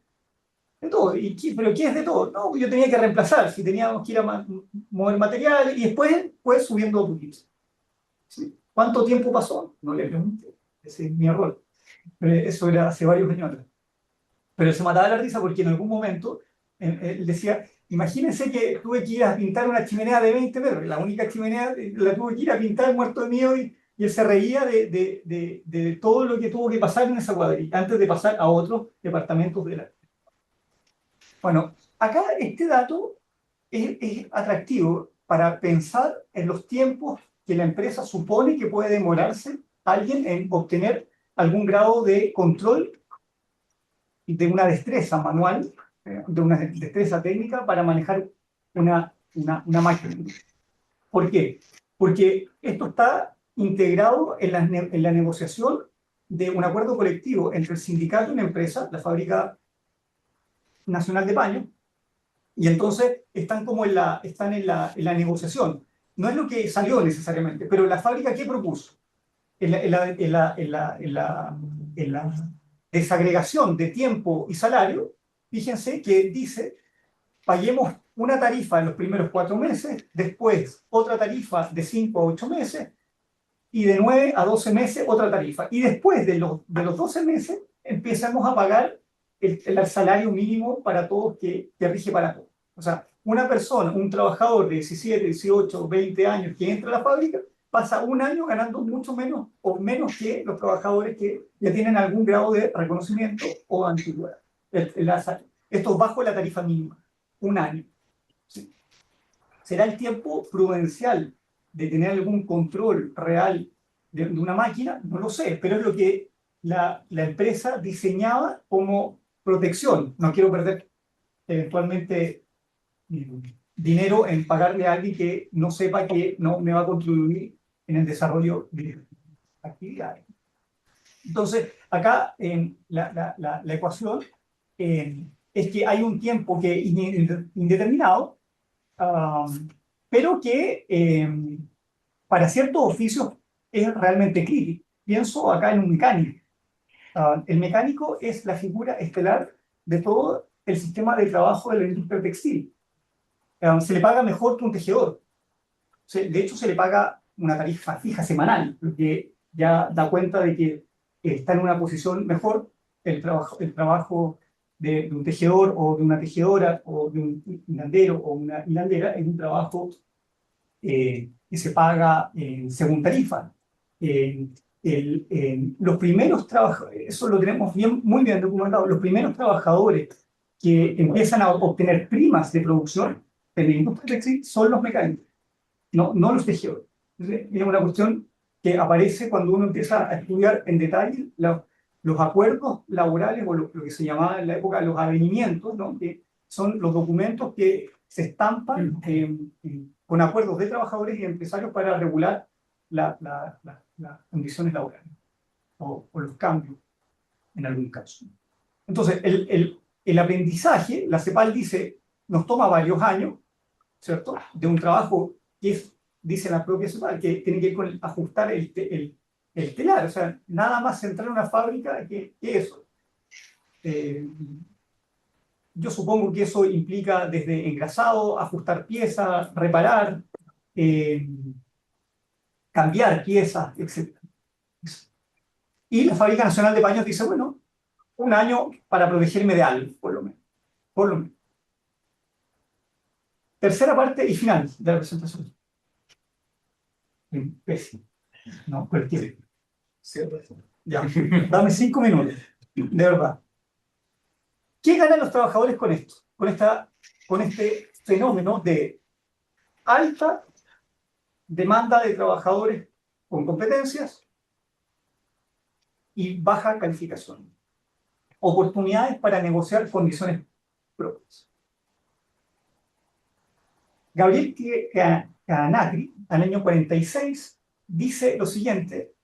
De todo. ¿Pero qué es de todo? No, yo tenía que reemplazar, si teníamos que ir a mover material, y después pues, subiendo autobuses. ¿Sí? ¿Cuánto tiempo pasó? No le pregunté. Ese es mi error. Pero eso era hace varios años atrás. Pero se mataba la risa porque en algún momento él decía, imagínense que tuve que ir a pintar una chimenea de 20 metros, la única chimenea la tuve que ir a pintar muerto de miedo, y él se reía de todo lo que tuvo que pasar en esa cuadrilla antes de pasar a otros departamentos de la... Bueno, acá este dato es atractivo para pensar en los tiempos que la empresa supone que puede demorarse alguien en obtener algún grado de control de una destreza manual, de una destreza técnica para manejar una máquina. ¿Por qué? Porque esto está integrado en la negociación de un acuerdo colectivo entre el sindicato y una empresa, la Fábrica Nacional de Paños, y entonces están en la negociación. No es lo que salió necesariamente, pero la fábrica, ¿qué propuso? En la desagregación de tiempo y salario, fíjense que dice, paguemos una tarifa en los primeros 4 meses, después otra tarifa de 5 a 8 meses, y de 9 a 12 meses otra tarifa. Y después de los 12 meses empezamos a pagar el salario mínimo para todos, que rige para todos. O sea, una persona, un trabajador de 17, 18, 20 años que entra a la fábrica, pasa un año ganando mucho menos o menos que los trabajadores que ya tienen algún grado de reconocimiento o antigüedad. Esto bajo la tarifa mínima, un año. ¿Sí? ¿Será el tiempo prudencial de tener algún control real de una máquina? No lo sé, pero es lo que la empresa diseñaba como protección. No quiero perder eventualmente dinero en pagarle a alguien que no sepa que no me va a contribuir en el desarrollo de actividades. Entonces, acá la ecuación es que hay un tiempo que indeterminado, pero que para ciertos oficios es realmente crítico. Pienso acá en un mecánico. El mecánico es la figura estelar de todo el sistema de trabajo de la industria textil. Se le paga mejor que un tejedor. De hecho, se le paga una tarifa fija semanal, lo que ya da cuenta de que está en una posición mejor. El trabajo de un tejedor o de una tejedora o de un hilandero o una hilandera es un trabajo que se paga según tarifa. Los primeros trabajadores, eso lo tenemos muy bien documentado, los primeros trabajadores que empiezan a obtener primas de producción en la industria textil son los mecánicos, no los tejedores. Entonces, es una cuestión que aparece cuando uno empieza a estudiar en detalle los acuerdos laborales o lo que se llamaba en la época los avenimientos, ¿no? Que son los documentos que se estampan con acuerdos de trabajadores y empresarios para regular las condiciones laborales o los cambios en algún caso. Entonces, el aprendizaje, la CEPAL dice, nos toma varios años, ¿cierto? De un trabajo que es, dice la propia CEPAL, que tiene que ver con ajustar el telar, o sea, nada más entrar en una fábrica que eso. Yo supongo que eso implica desde engrasado, ajustar piezas, reparar, cambiar piezas, etc. Y la Fábrica Nacional de Paños dice, bueno, un año para protegerme de algo, por lo menos. Por lo menos. Tercera parte y final de la presentación. Pésimo. No, cualquier. Ya, dame 5 minutos. De verdad. ¿Qué ganan los trabajadores con esto? Con este fenómeno de alta demanda de trabajadores con competencias y baja calificación. Oportunidades para negociar condiciones propias. Gabriel Canacri, al año 46, dice lo siguiente,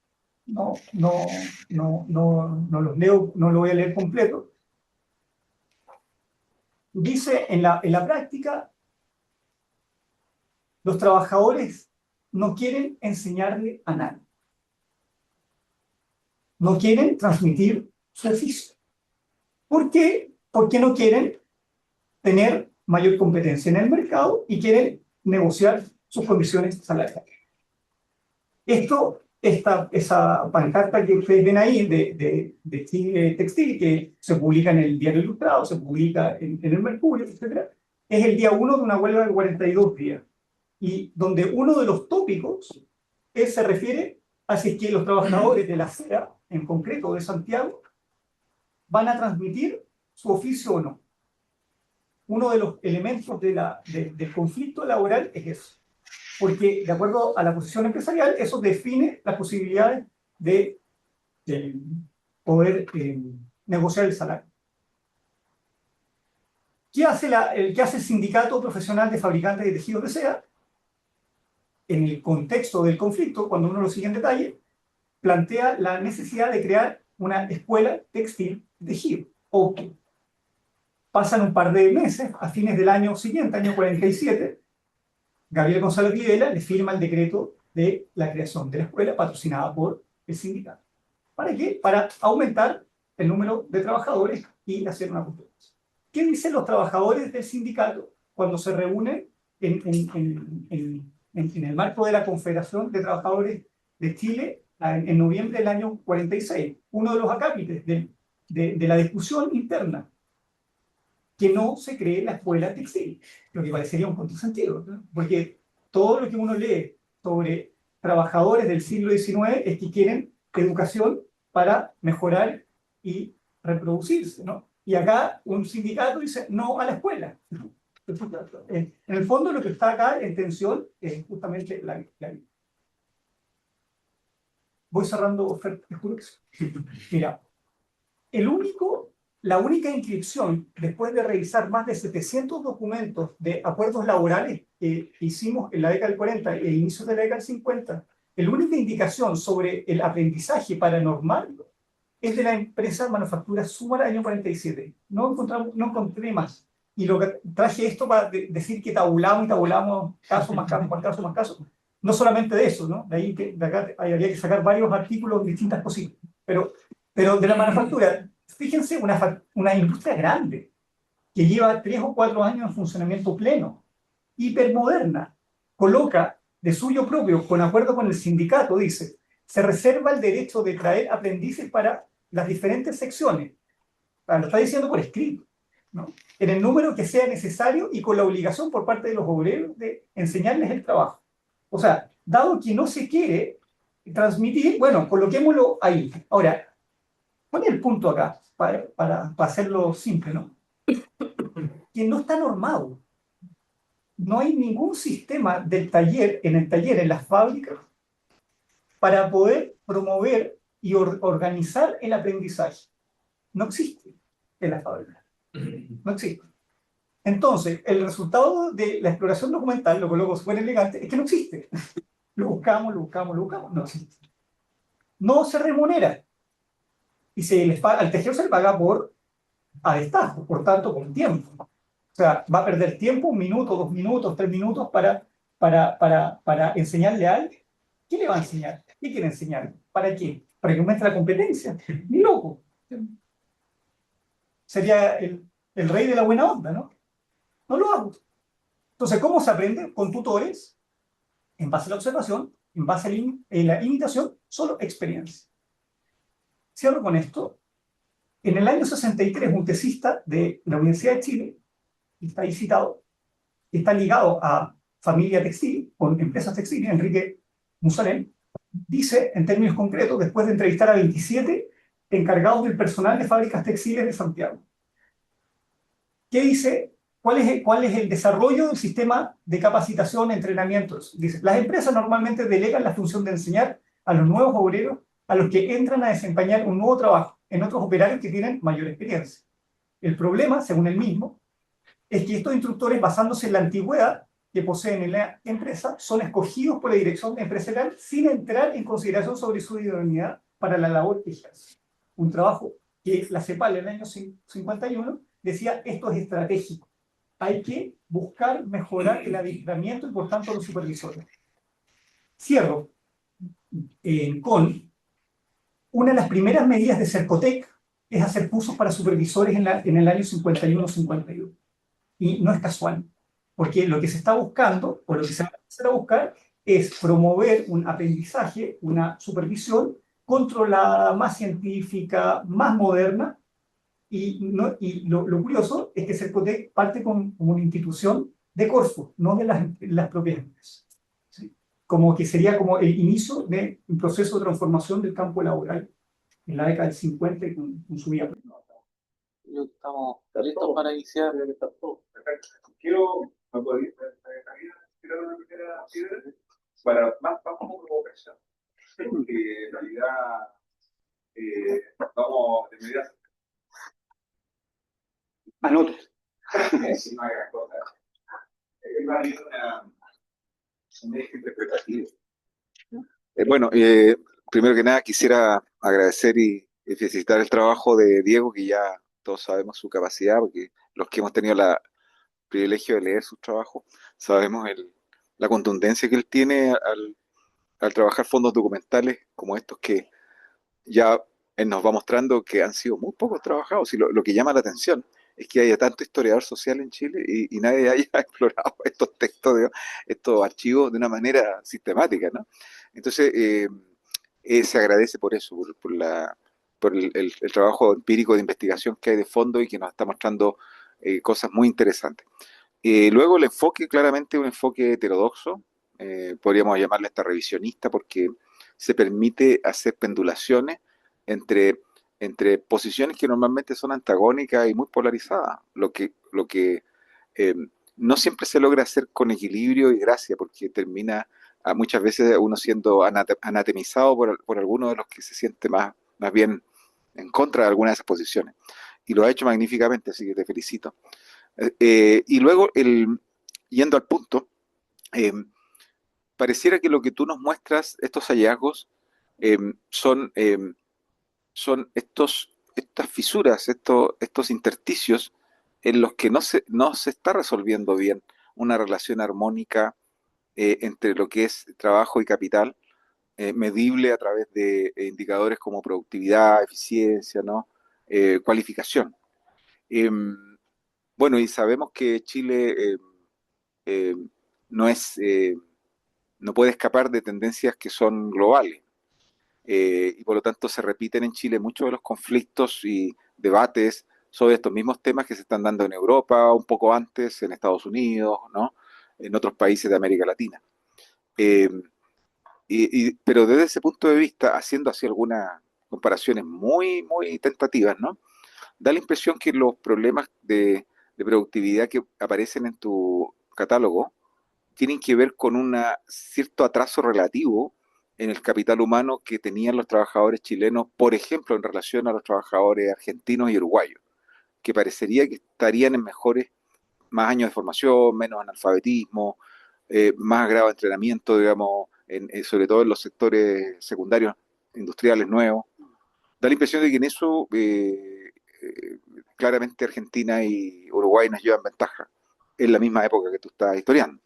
no los leo, no lo voy a leer completo. Dice, en la práctica, los trabajadores no quieren enseñarle a nadie. No quieren transmitir su oficio. ¿Por qué? Porque no quieren tener mayor competencia en el mercado y quieren negociar sus condiciones salariales. Esa pancarta que ustedes ven ahí de Chile Textil, que se publica en el Diario Ilustrado, se publica en el Mercurio, etc., es el día 1 de una huelga de 42 días. Y donde uno de los tópicos se refiere a si es que los trabajadores de la CEA, en concreto de Santiago, van a transmitir su oficio o no. Uno de los elementos del conflicto laboral es eso. Porque, de acuerdo a la posición empresarial, eso define las posibilidades de poder negociar el salario. ¿Qué hace el sindicato profesional de fabricantes de tejidos de seda? En el contexto del conflicto, cuando uno lo sigue en detalle, plantea la necesidad de crear una escuela textil de tejido. Pasan un par de meses, a fines del año siguiente, año 47, Gabriel González Videla le firma el decreto de la creación de la escuela patrocinada por el sindicato. ¿Para qué? Para aumentar el número de trabajadores y hacer una competencia. ¿Qué dicen los trabajadores del sindicato cuando se reúnen en el marco de la Confederación de Trabajadores de Chile en noviembre del año 46? Uno de los acápites de la discusión interna, que no se cree la escuela textil, lo que parecería un contrasentido, ¿no? Porque todo lo que uno lee sobre trabajadores del siglo XIX es que quieren educación para mejorar y reproducirse, ¿no? Y acá un sindicato dice no a la escuela. En el fondo lo que está acá en tensión es justamente la. Voy cerrando, Fer, te juro que sí. Mira, la única inscripción, después de revisar más de 700 documentos de acuerdos laborales que hicimos en la década del 40 e inicios de la década del 50, la única indicación sobre el aprendizaje paranormal es de la empresa Manufactura Súmara del año 47. No encontré más. Y lo que traje esto para decir que tabulamos caso más caso, más caso, más caso. No solamente de eso, ¿no? De acá habría que sacar varios artículos de distintas cositas. Pero de la manufactura, fíjense, una industria grande que lleva 3 o 4 años en funcionamiento pleno, hipermoderna, coloca de suyo propio, con acuerdo con el sindicato, dice, se reserva el derecho de traer aprendices para las diferentes secciones. Lo está diciendo por escrito, ¿no? En el número que sea necesario y con la obligación por parte de los obreros de enseñarles el trabajo. O sea, dado que no se quiere transmitir, bueno, coloquémoslo ahí. Ahora, ¿cuál es el punto acá? Para hacerlo simple, ¿no? Que no está normado. No hay ningún sistema del taller, en el taller, en las fábricas, para poder promover y organizar el aprendizaje. No existe en las fábricas. No existe. Entonces, el resultado de la exploración documental, lo coloco súper elegante, es que no existe. Lo buscamos, no existe. No se remunera. Y al tejedor se le paga por a destajo, por tanto, con tiempo. O sea, va a perder tiempo, 1 minuto, 2 minutos, 3 minutos para enseñarle a alguien. ¿Qué le va a enseñar? ¿Qué quiere enseñar? ¿Para qué? ¿Para que muestre la competencia? Ni loco. Sería el rey de la buena onda, ¿no? No lo hago. Entonces, ¿cómo se aprende? Con tutores, en base a la observación, en base a la imitación, solo experiencia. Cierro con esto. En el año 63, un tesista de la Universidad de Chile, está ahí citado, está ligado a familia textil, con empresas textiles, Enrique Musalem, dice, en términos concretos, después de entrevistar a 27 encargados del personal de fábricas textiles de Santiago, ¿qué dice? ¿Cuál es el desarrollo del sistema de capacitación, entrenamientos? Dice, las empresas normalmente delegan la función de enseñar a los nuevos obreros, a los que entran a desempeñar un nuevo trabajo, en otros operarios que tienen mayor experiencia. El problema, según él mismo, es que estos instructores, basándose en la antigüedad que poseen en la empresa, son escogidos por la dirección empresarial sin entrar en consideración sobre su idoneidad para la labor que ejercen. Un trabajo que la CEPAL en el año 51 decía, esto es estratégico. Hay que buscar mejorar el adiestramiento y, por tanto, los supervisores. Cierro con una de las primeras medidas de Cercotec es hacer cursos para supervisores en el año 51-52. Y no es casual, porque lo que se está buscando, o lo que se va a empezar a buscar, es promover un aprendizaje, una supervisión controlada, más científica, más moderna, y lo curioso es que Cercotec parte como una institución de Corfo, no de las propias empresas. ¿Sí? Como que sería como el inicio de un proceso de transformación del campo laboral en la década del 50 con su vida. Estamos listos para iniciar. Quiero, ¿me podría tirar una primera piedra? Más como provocación. Porque en realidad vamos de inmediato. Anote. Si no hay gran cosa. Va a haber una interpretativa. Bueno, primero que nada quisiera agradecer y felicitar el trabajo de Diego, que ya todos sabemos su capacidad, porque los que hemos tenido el privilegio de leer sus trabajos, sabemos la contundencia que él tiene al trabajar fondos documentales como estos que ya él nos va mostrando que han sido muy pocos trabajados. Y lo que llama la atención es que haya tanto historiador social en Chile y nadie haya explorado estos textos, estos archivos de una manera sistemática, ¿no? Entonces, se agradece por eso, por el trabajo empírico de investigación que hay de fondo y que nos está mostrando cosas muy interesantes. Luego el enfoque, claramente un enfoque heterodoxo, podríamos llamarla esta revisionista, porque se permite hacer pendulaciones entre, entre posiciones que normalmente son antagónicas y muy polarizadas, lo que eh, no siempre se logra hacer con equilibrio y gracia, porque termina muchas veces uno siendo anatemizado por alguno de los que se siente más bien en contra de alguna de esas posiciones. Y lo ha hecho magníficamente, así que te felicito. Y luego, yendo al punto, eh, pareciera que lo que tú nos muestras, estos hallazgos, eh, son, eh, son estas fisuras, estos intersticios en los que no se está resolviendo bien una relación armónica entre lo que es trabajo y capital, medible a través de indicadores como productividad, eficiencia, ¿no? Cualificación. Eh, bueno, y sabemos que Chile eh, no es, no puede escapar de tendencias que son globales. Y por lo tanto se repiten en Chile muchos de los conflictos y debates sobre estos mismos temas que se están dando en Europa, un poco antes, en Estados Unidos, ¿no? En otros países de América Latina. Eh, pero desde ese punto de vista, haciendo así algunas comparaciones muy tentativas, ¿no? Da la impresión que los problemas de productividad que aparecen en tu catálogo tienen que ver con un cierto atraso relativo en el capital humano que tenían los trabajadores chilenos, por ejemplo, en relación a los trabajadores argentinos y uruguayos, que parecería que estarían en más años de formación, menos analfabetismo, más grado de entrenamiento, digamos, sobre todo en los sectores secundarios industriales nuevos. Da la impresión de que en eso claramente Argentina y Uruguay nos llevan ventaja en la misma época que tú estás historiando.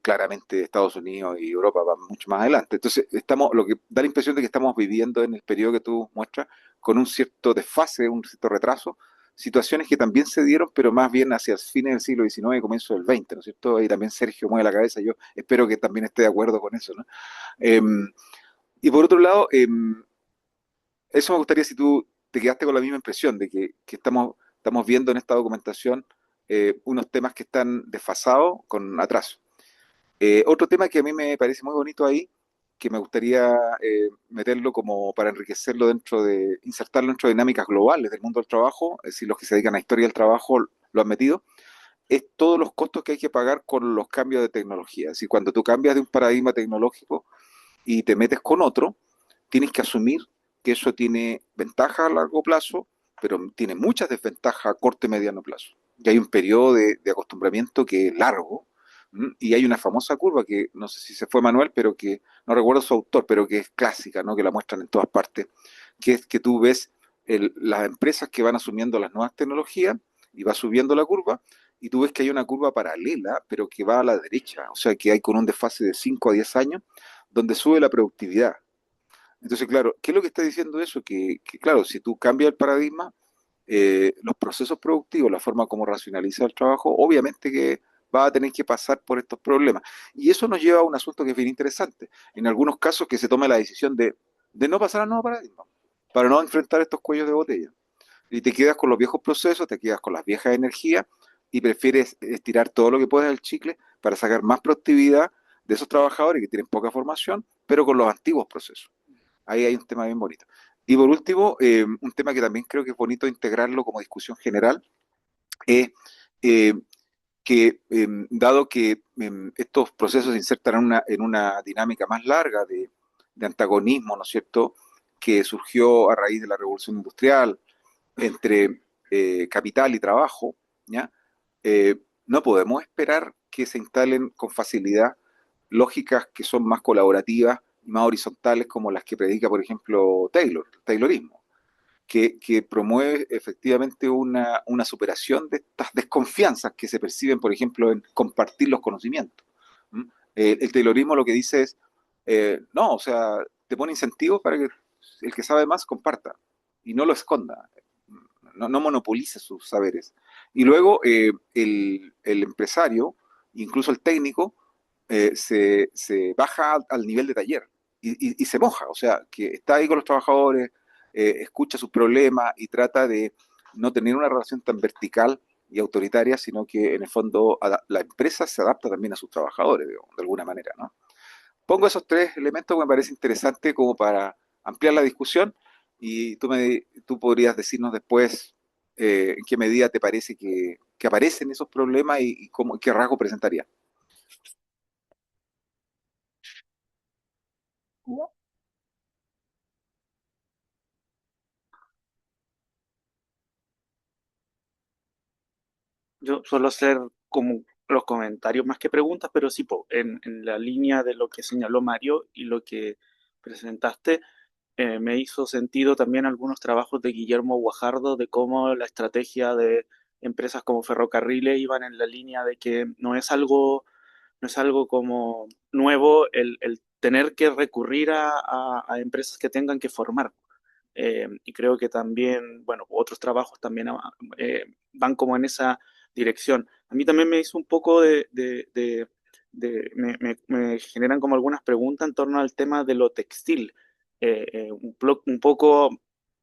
Claramente Estados Unidos y Europa van mucho más adelante. Entonces, lo que da la impresión de que estamos viviendo en el periodo que tú muestras con un cierto desfase, un cierto retraso, situaciones que también se dieron, pero más bien hacia el fines del siglo XIX y comienzo del XX, ¿no es cierto? Ahí también Sergio mueve la cabeza, yo espero que también esté de acuerdo con eso, ¿no? Eh, y por otro lado, eso me gustaría si tú te quedaste con la misma impresión de que estamos viendo en esta documentación unos temas que están desfasados con atraso. Otro tema que a mí me parece muy bonito ahí, que me gustaría meterlo como para enriquecerlo insertarlo dentro de dinámicas globales del mundo del trabajo, es decir, los que se dedican a historia del trabajo lo han metido, es todos los costos que hay que pagar con los cambios de tecnología. Es decir, cuando tú cambias de un paradigma tecnológico y te metes con otro, tienes que asumir que eso tiene ventajas a largo plazo, pero tiene muchas desventajas a corto y mediano plazo. Y hay un periodo de acostumbramiento que es largo, y hay una famosa curva que no sé si se fue Manuel, pero que no recuerdo su autor, pero que es clásica, ¿no? Que la muestran en todas partes, que es que tú ves las empresas que van asumiendo las nuevas tecnologías y va subiendo la curva, y tú ves que hay una curva paralela, pero que va a la derecha, o sea que hay con un desfase de 5 a 10 años, donde sube la productividad. Entonces, claro, ¿qué es lo que está diciendo eso? Claro, si tú cambias el paradigma, los procesos productivos, la forma como racionaliza el trabajo, obviamente que va a tener que pasar por estos problemas. Y eso nos lleva a un asunto que es bien interesante. En algunos casos que se tome la decisión de no pasar al nuevo paradigma, para no enfrentar estos cuellos de botella. Y te quedas con los viejos procesos, te quedas con las viejas energías y prefieres estirar todo lo que puedas del chicle para sacar más productividad de esos trabajadores que tienen poca formación, pero con los antiguos procesos. Ahí hay un tema bien bonito. Y por último, un tema que también creo que es bonito integrarlo como discusión general, es eh, que dado que estos procesos se insertan en una dinámica más larga de antagonismo, ¿no es cierto?, que surgió a raíz de la revolución industrial entre capital y trabajo, ¿ya? No podemos esperar que se instalen con facilidad lógicas que son más colaborativas y más horizontales como las que predica, por ejemplo, Taylorismo, que promueve efectivamente una superación de estas desconfianzas que se perciben, por ejemplo, en compartir los conocimientos. ¿Mm? El Taylorismo lo que dice es, no, o sea, te pone incentivos para que el que sabe más comparta y no lo esconda, no monopolice sus saberes. Y luego el empresario, incluso el técnico, se baja al nivel de taller y se moja, o sea, que está ahí con los trabajadores, escucha sus problemas y trata de no tener una relación tan vertical y autoritaria, sino que en el fondo la empresa se adapta también a sus trabajadores, digamos, de alguna manera, ¿no? Pongo esos tres elementos que me parece interesante como para ampliar la discusión y tú podrías decirnos después en qué medida te parece que aparecen esos problemas y qué rasgo presentaría. Yo suelo hacer como los comentarios más que preguntas, pero sí, po, en la línea de lo que señaló Mario y lo que presentaste, me hizo sentido también algunos trabajos de Guillermo Guajardo de cómo la estrategia de empresas como Ferrocarriles iban en la línea de que no es algo como nuevo el tener que recurrir a empresas que tengan que formar. Y creo que también, bueno, otros trabajos también van como en esa dirección. A mí también me hizo un poco me generan como algunas preguntas en torno al tema de lo textil. Un poco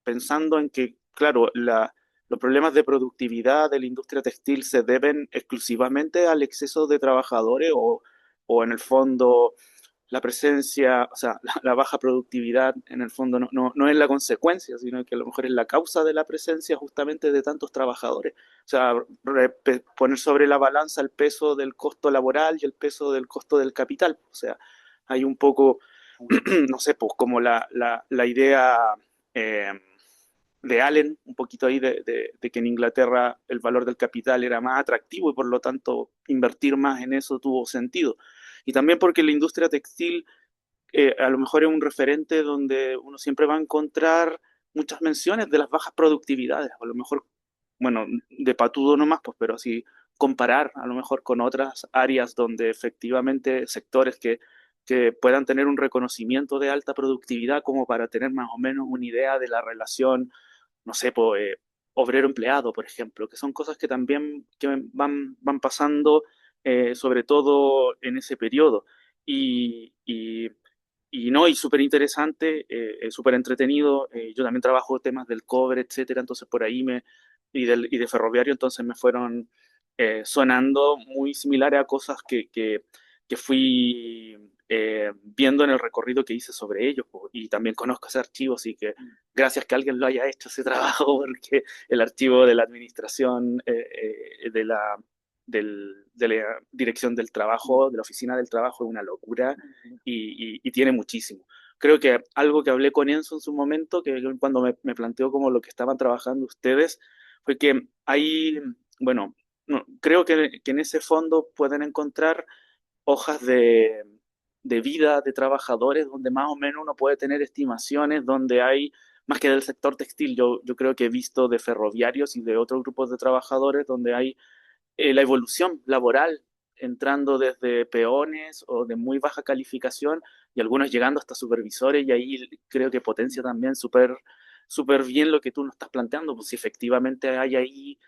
pensando en que, claro, los problemas de productividad de la industria textil se deben exclusivamente al exceso de trabajadores o en el fondo la presencia, o sea, la baja productividad en el fondo no es la consecuencia, sino que a lo mejor es la causa de la presencia justamente de tantos trabajadores. O sea, poner sobre la balanza el peso del costo laboral y el peso del costo del capital. O sea, hay un poco, no sé, pues como la idea eh, de Allen, un poquito ahí de que en Inglaterra el valor del capital era más atractivo y por lo tanto invertir más en eso tuvo sentido. Y también porque la industria textil a lo mejor es un referente donde uno siempre va a encontrar muchas menciones de las bajas productividades, a lo mejor, bueno, de patudo nomás, pues, pero así comparar a lo mejor con otras áreas donde efectivamente sectores que puedan tener un reconocimiento de alta productividad como para tener más o menos una idea de la relación, no sé, pues, obrero-empleado, por ejemplo, que son cosas que también que van pasando, sobre todo en ese periodo. Y, y, y no, y súper interesante, súper entretenido. Yo también trabajo temas del cobre, etcétera, entonces por ahí y de ferroviario, entonces me fueron sonando muy similares a cosas que fui viendo en el recorrido que hice sobre ellos, po. Y también conozco ese archivo, así que gracias que alguien lo haya hecho ese trabajo, porque el archivo de la administración de la dirección del trabajo, de la oficina del trabajo, es una locura y tiene muchísimo. Creo que algo que hablé con Enzo en su momento, que cuando me planteó como lo que estaban trabajando ustedes, fue que hay, bueno, no, creo que en ese fondo pueden encontrar hojas de vida de trabajadores donde más o menos uno puede tener estimaciones, donde hay, más que del sector textil, yo creo que he visto de ferroviarios y de otros grupos de trabajadores donde hay la evolución laboral, entrando desde peones o de muy baja calificación y algunos llegando hasta supervisores y ahí creo que potencia también súper bien lo que tú nos estás planteando, pues si efectivamente hay ahí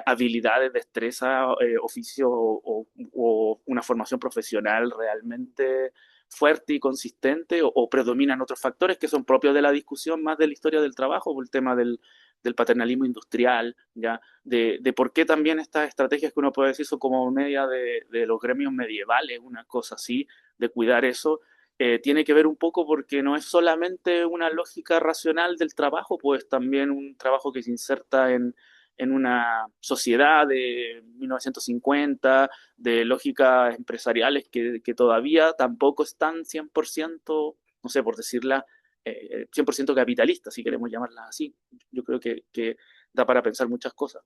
habilidades, destreza, oficio o una formación profesional realmente fuerte y consistente o predominan otros factores que son propios de la discusión más de la historia del trabajo, por el tema del paternalismo industrial, ¿ya? De por qué también estas estrategias que uno puede decir son como media de los gremios medievales, una cosa así, de cuidar eso, tiene que ver un poco porque no es solamente una lógica racional del trabajo, pues también un trabajo que se inserta en una sociedad de 1950, de lógicas empresariales que todavía tampoco están 100%, no sé, por decirla, 100% capitalistas, si queremos llamarlas así. Yo creo que da para pensar muchas cosas.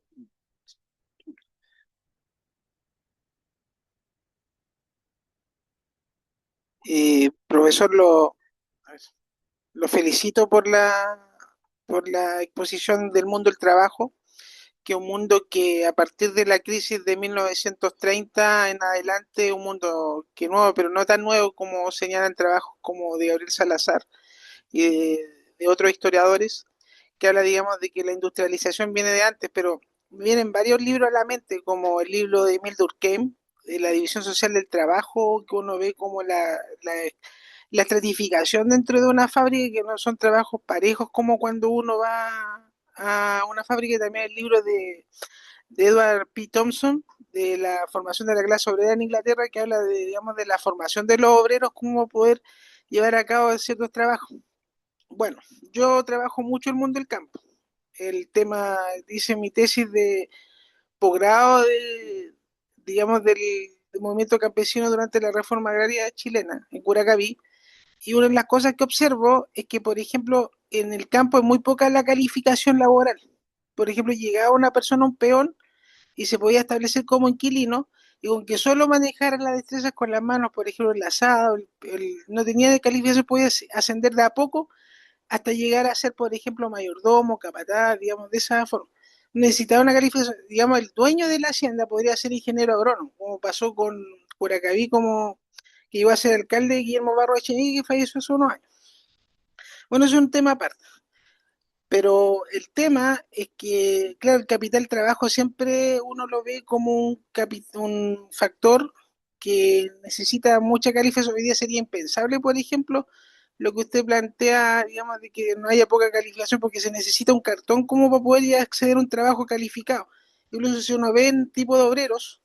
Profesor, lo felicito por la exposición del mundo del trabajo, que es un mundo que a partir de la crisis de 1930 en adelante, un mundo que nuevo, pero no tan nuevo como señalan trabajos como de Gabriel Salazar y de otros historiadores, que habla, digamos, de que la industrialización viene de antes, pero vienen varios libros a la mente, como el libro de Emile Durkheim, de la división social del trabajo, que uno ve como la estratificación dentro de una fábrica, que no son trabajos parejos como cuando uno va a una fábrica, y también el libro de Edward P. Thompson, de la formación de la clase obrera en Inglaterra, que habla de, digamos, de la formación de los obreros, cómo poder llevar a cabo ciertos trabajos. Bueno, yo trabajo mucho en el mundo del campo. El tema, dice mi tesis de posgrado digamos, del movimiento campesino durante la reforma agraria chilena, en Curacaví. Y una de las cosas que observo es que, por ejemplo, en el campo es muy poca la calificación laboral. Por ejemplo, llegaba una persona, un peón, y se podía establecer como inquilino, y con que solo manejara las destrezas con las manos, por ejemplo, el asado, no tenía de calificación, podía ascender de a poco hasta llegar a ser, por ejemplo, mayordomo, capataz, digamos, de esa forma. Necesitaba una calificación, digamos, el dueño de la hacienda podría ser ingeniero agrónomo, como pasó con Curacaví, como que iba a ser alcalde Guillermo Barro Echenique, que falleció hace unos años. Bueno, es un tema aparte. Pero el tema es que, claro, el capital trabajo siempre uno lo ve como un factor que necesita mucha calificación. Hoy día sería impensable, por ejemplo, lo que usted plantea, digamos, de que no haya poca calificación porque se necesita un cartón como para poder ya acceder a un trabajo calificado. Incluso si uno ve en tipo de obreros,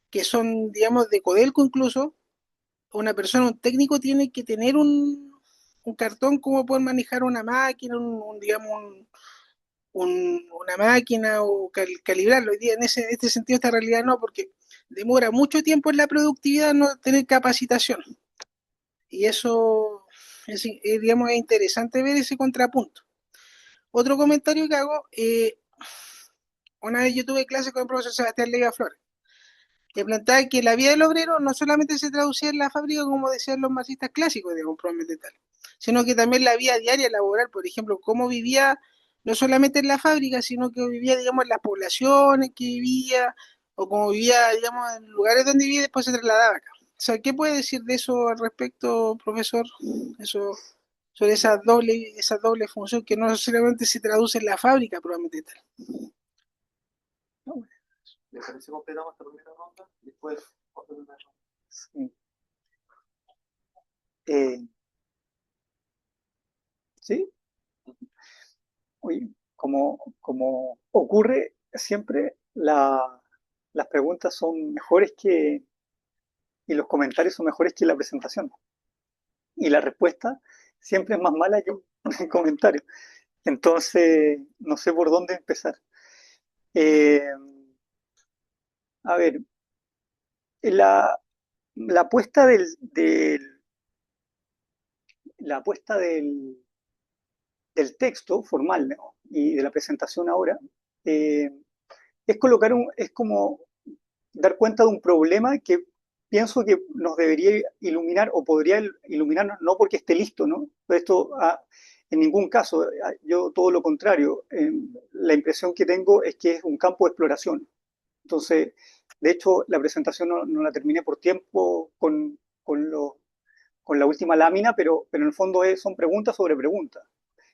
que son, digamos, de Codelco incluso, una persona, un técnico tiene que tener un cartón como poder manejar una máquina, digamos, una máquina o calibrarlo. Hoy día en este sentido, esta realidad no, porque demora mucho tiempo en la productividad no tener capacitación. Y eso, digamos, es interesante ver ese contrapunto. Otro comentario que hago, una vez yo tuve clase con el profesor Sebastián Leiva Flores, que planteaba que la vida del obrero no solamente se traducía en la fábrica, como decían los marxistas clásicos, digamos, probablemente tal, sino que también la vida diaria laboral, por ejemplo, cómo vivía no solamente en la fábrica, sino que vivía, digamos, en las poblaciones que vivía, o como vivía, digamos, en lugares donde vivía y después se trasladaba acá. O sea, ¿qué puede decir de eso al respecto, profesor? Eso, sobre esa doble función que no solamente se traduce en la fábrica, probablemente tal. ¿Les parece completamos esta primera ronda? Después, otra ronda. Sí. ¿Sí? Oye, como ocurre siempre, las preguntas son mejores y los comentarios son mejores que la presentación. Y la respuesta siempre es más mala que el comentario. Entonces, no sé por dónde empezar. Eh, a ver, la, la apuesta la apuesta del texto formal, ¿no? Y de la presentación ahora, eh, es como dar cuenta de un problema que pienso que nos debería iluminar o podría iluminarnos, no porque esté listo, ¿no? Esto en ningún caso, yo todo lo contrario, la impresión que tengo es que es un campo de exploración. Entonces, de hecho, la presentación no la terminé por tiempo con la última lámina, pero en el fondo son preguntas sobre preguntas,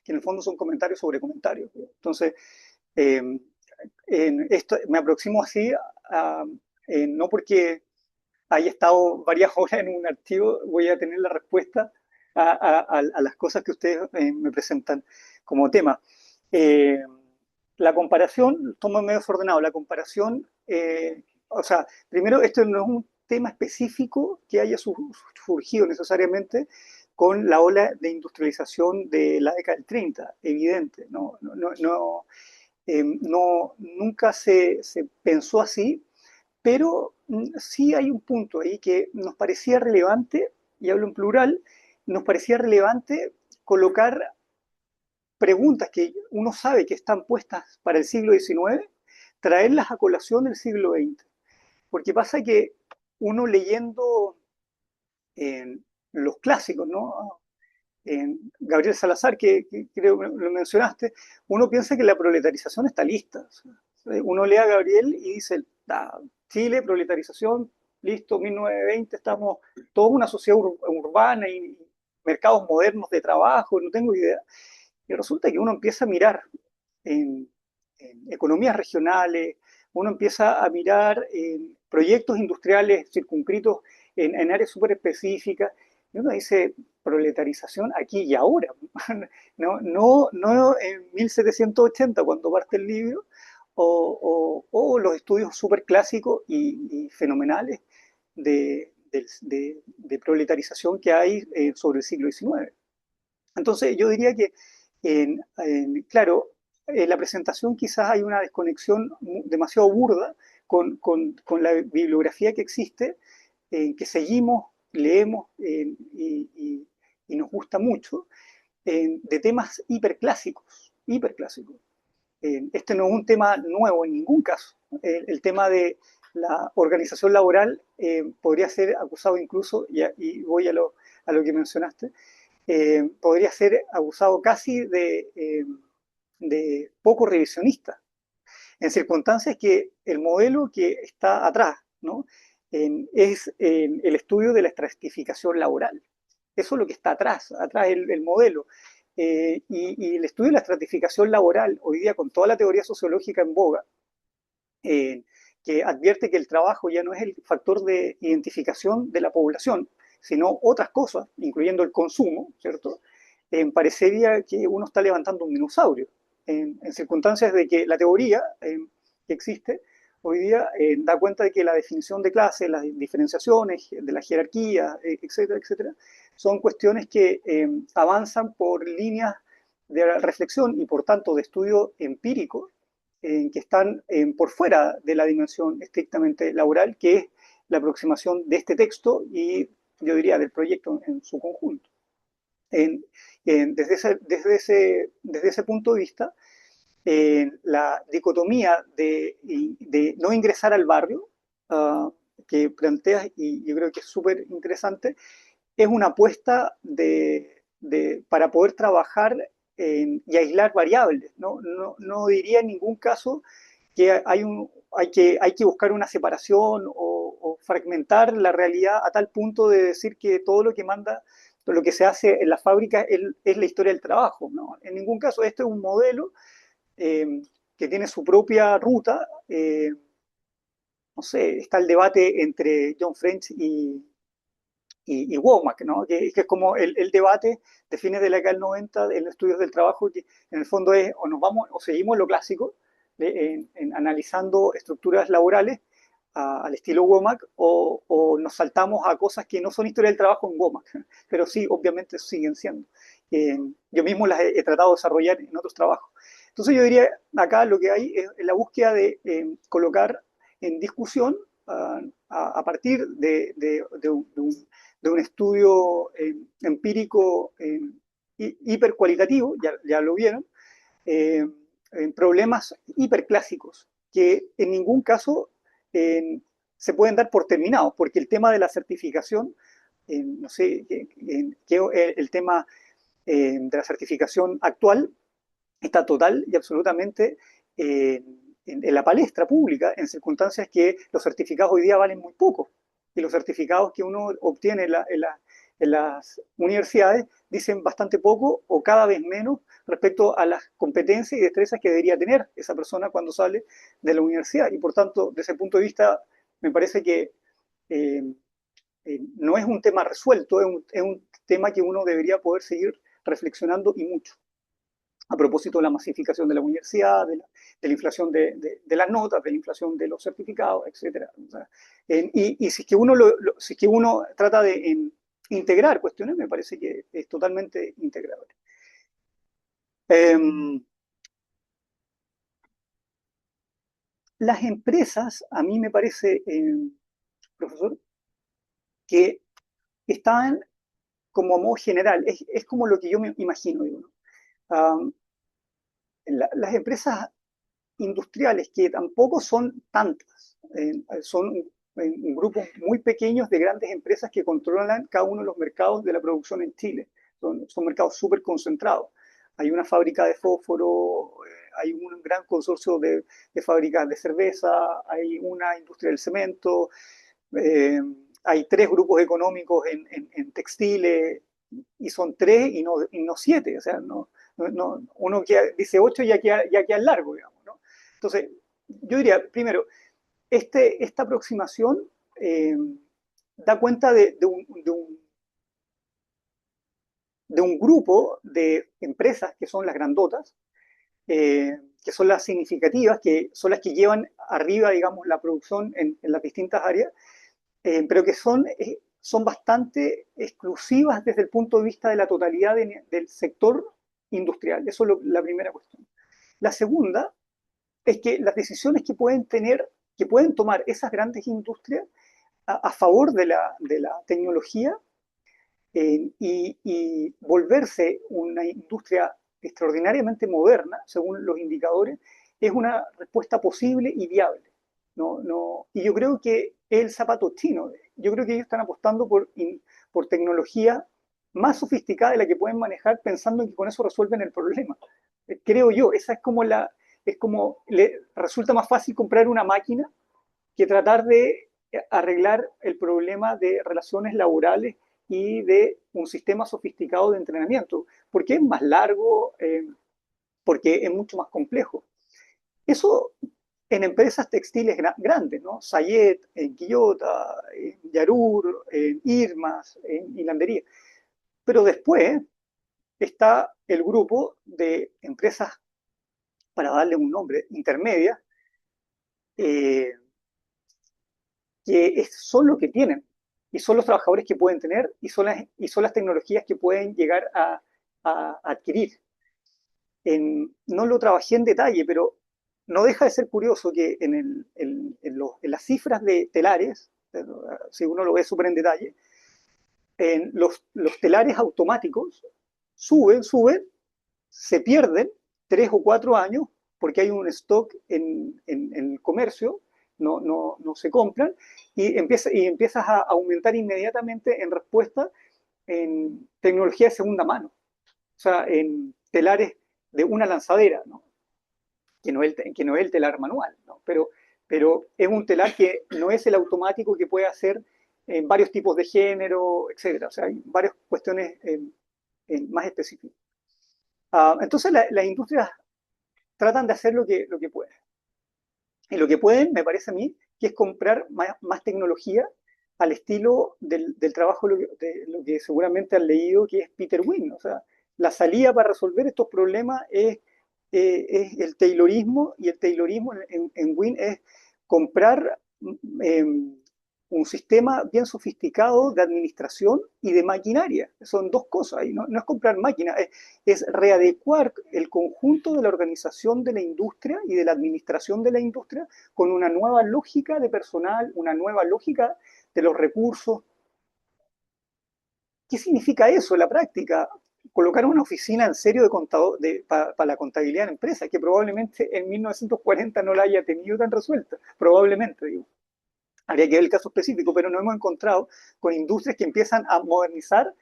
que en el fondo son comentarios sobre comentarios. Entonces, eh, esto, me aproximo así, no porque haya estado varias horas en un archivo, voy a tener la respuesta a las cosas que ustedes me presentan como tema. Eh, la comparación, tomo medio desordenado, la comparación, o sea, primero, esto no es un tema específico que haya surgido necesariamente con la ola de industrialización de la década del 30, evidente, nunca se pensó así, pero sí hay un punto ahí que nos parecía relevante, y hablo en plural, nos parecía relevante colocar preguntas que uno sabe que están puestas para el siglo XIX, traerlas a colación del siglo XX. Porque pasa que uno leyendo los clásicos, ¿no? Gabriel Salazar, que creo que lo mencionaste, uno piensa que la proletarización está lista. Uno lee a Gabriel y dice, Chile, proletarización, listo, 1920, estamos toda una sociedad urbana y mercados modernos de trabajo, no tengo idea. Y resulta que uno empieza a mirar en, en economías regionales, uno empieza a mirar en proyectos industriales circunscritos en áreas súper específicas, y uno dice, proletarización aquí y ahora, no en 1780 cuando parte el libro, o los estudios súper clásicos y fenomenales de proletarización que hay sobre el siglo XIX. Entonces, yo diría que, claro, en la presentación quizás hay una desconexión demasiado burda con la bibliografía que existe, que seguimos, leemos y nos gusta mucho, de temas hiperclásicos. Este no es un tema nuevo en ningún caso. El tema de la organización laboral podría ser acusado incluso, y voy a lo que mencionaste, podría ser acusado casi de poco revisionista, en circunstancias que el modelo que está atrás, ¿no? Es el estudio de la estratificación laboral. Eso es lo que está atrás el modelo. Y el estudio de la estratificación laboral, hoy día con toda la teoría sociológica en boga, que advierte que el trabajo ya no es el factor de identificación de la población, sino otras cosas, incluyendo el consumo, ¿cierto? Parecería que uno está levantando un dinosaurio, en circunstancias de que la teoría que existe hoy día da cuenta de que la definición de clase, las diferenciaciones de la jerarquía, etcétera, etcétera, son cuestiones que avanzan por líneas de reflexión y por tanto de estudio empírico que están por fuera de la dimensión estrictamente laboral, que es la aproximación de este texto y yo diría del proyecto en su conjunto. Desde ese punto de vista, la dicotomía de no ingresar al barrio que planteas, y yo creo que es súper interesante, es una apuesta para poder trabajar y aislar variables. No diría en ningún caso que hay que buscar una separación o fragmentar la realidad a tal punto de decir que todo lo que manda, todo lo que se hace en la fábrica es la historia del trabajo. ¿No? En ningún caso, este es un modelo que tiene su propia ruta. No sé, está el debate entre John French y Womack, ¿no? Que es como el debate de fines de la década del 90 en los estudios del trabajo, que en el fondo es o nos vamos o seguimos lo clásico, en analizando estructuras laborales al estilo Womack, o nos saltamos a cosas que no son historia del trabajo en Womack, pero sí, obviamente siguen siendo. Yo mismo las he tratado de desarrollar en otros trabajos. Entonces yo diría, acá lo que hay es la búsqueda de colocar en discusión a partir de un estudio empírico hipercualitativo, ya lo vieron, en problemas hiperclásicos que en ningún caso se pueden dar por terminados, porque el tema de la certificación, no sé, el tema de la certificación actual está total y absolutamente en la palestra pública, en circunstancias que los certificados hoy día valen muy poco. Y los certificados que uno obtiene en las universidades dicen bastante poco o cada vez menos respecto a las competencias y destrezas que debería tener esa persona cuando sale de la universidad. Y por tanto, desde ese punto de vista, me parece que eh, no es un tema resuelto, es un tema que uno debería poder seguir reflexionando y mucho a propósito de la masificación de la universidad, de la inflación de las notas, de la inflación de los certificados, etc. O sea, y si es que si es que uno trata de integrar cuestiones, me parece que es totalmente integrable. Las empresas, a mí me parece, profesor, que están como a modo general, es como lo que yo me imagino, digo, ¿no? Las empresas industriales, que tampoco son tantas, son grupos muy pequeños de grandes empresas que controlan cada uno de los mercados de la producción en Chile. Son mercados súper concentrados. Hay una fábrica de fósforo, hay un gran consorcio de fábricas de cerveza, hay una industria del cemento, eh, hay 3 grupos económicos en textiles, y son 3 y no 7, o sea, uno dice 8 y ya queda largo, digamos, ¿no? Entonces, yo diría, primero, esta aproximación da cuenta de un grupo de empresas que son las grandotas, que son las significativas, que son las que llevan arriba, digamos, la producción en las distintas áreas, pero que son bastante exclusivas desde el punto de vista de la totalidad del sector industrial. Eso es la primera cuestión. La segunda es que las decisiones que pueden tomar esas grandes industrias a favor de la tecnología y volverse una industria extraordinariamente moderna, según los indicadores, es una respuesta posible y viable. Y yo creo que es el zapato chino. Yo creo que ellos están apostando por tecnología más sofisticada de la que pueden manejar, pensando en que con eso resuelven el problema. Creo yo, esa es como le resulta más fácil comprar una máquina que tratar de arreglar el problema de relaciones laborales y de un sistema sofisticado de entrenamiento, porque es más largo, porque es mucho más complejo. Eso en empresas textiles grandes, ¿no? Sayet, en Quillota, en Yarur, en Irmas, en Hilandería. Pero después está el grupo de empresas, para darle un nombre, intermedias, eh, que son lo que tienen y son los trabajadores que pueden tener y son las tecnologías que pueden llegar a adquirir. No lo trabajé en detalle, pero no deja de ser curioso que en las cifras de telares, si uno lo ve súper en detalle, en los telares automáticos suben, se pierden 3 o 4 años porque hay un stock en el comercio, no se compran, y empiezas a aumentar inmediatamente en respuesta en tecnología de segunda mano, o sea, en telares de una lanzadera, ¿no? Que no es el telar manual, ¿no? Pero es un telar que no es el automático que puede hacer en varios tipos de género, etcétera. O sea, hay varias cuestiones más específicas. Entonces, las industrias tratan de hacer lo que pueden. Y lo que pueden, me parece a mí, que es comprar más tecnología al estilo del trabajo de lo que seguramente han leído, que es Peter Wynne. O sea, la salida para resolver estos problemas es el Taylorismo, y el Taylorismo en Wynne es comprar eh, un sistema bien sofisticado de administración y de maquinaria. Son dos cosas, y no es comprar máquinas, es readecuar el conjunto de la organización de la industria y de la administración de la industria con una nueva lógica de personal, una nueva lógica de los recursos. ¿Qué significa eso en la práctica? Colocar una oficina en serio para la contabilidad en empresas, que probablemente en 1940 no la haya tenido tan resuelta, probablemente, digo. Habría que ver el caso específico, pero nos hemos encontrado con industrias que empiezan a modernizar.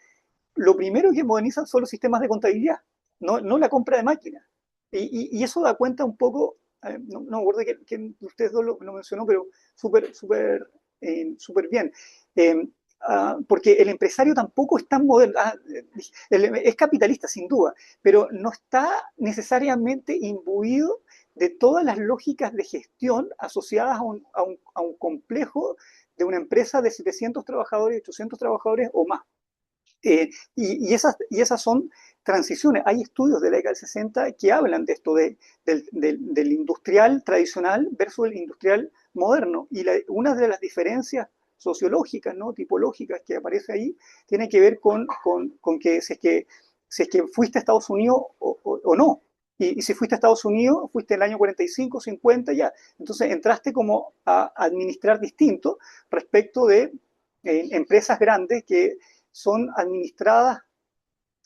Lo primero que modernizan son los sistemas de contabilidad, no la compra de máquinas. Y eso da cuenta un poco, no me acuerdo que ustedes dos lo mencionó, pero súper bien. Porque el empresario tampoco es tan moderno, es capitalista sin duda, pero no está necesariamente imbuido de todas las lógicas de gestión asociadas a un complejo de una empresa de 700 trabajadores, 800 trabajadores o más. Y esas son transiciones. Hay estudios de la década del 60 que hablan de esto, del industrial tradicional versus el industrial moderno. Y una de las diferencias sociológicas, ¿no? Tipológicas que aparece ahí, tiene que ver con que si es que fuiste a Estados Unidos o no. Y si fuiste a Estados Unidos, fuiste en el año 45, 50, ya. Entonces entraste como a administrar distinto respecto de empresas grandes que son administradas,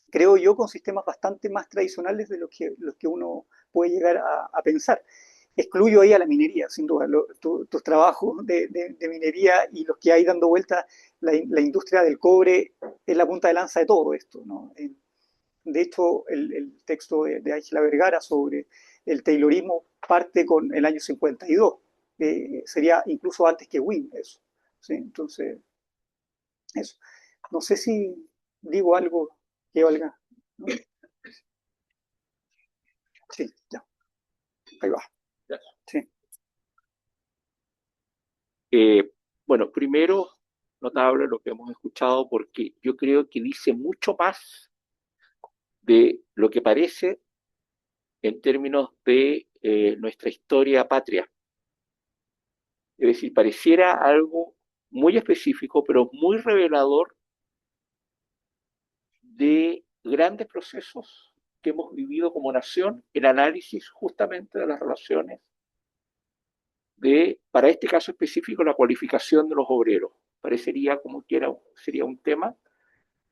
creo yo, con sistemas bastante más tradicionales de los que uno puede llegar a pensar. Excluyo ahí a la minería, sin duda. Tus trabajos de minería y los que hay dando vuelta, la industria del cobre es la punta de lanza de todo esto, ¿no? De hecho, el texto de Ángela Vergara sobre el Taylorismo parte con el año 52. Sería incluso antes que Wynne, eso. ¿Sí? Entonces, eso. No sé si digo algo que valga, ¿no? Sí, ya. Ahí va. Sí. Bueno, primero, notable lo que hemos escuchado porque yo creo que dice mucho más de lo que parece en términos de nuestra historia patria. Es decir, pareciera algo muy específico, pero muy revelador de grandes procesos que hemos vivido como nación, el análisis justamente de las relaciones de, para este caso específico, la cualificación de los obreros. Parecería como que sería un tema,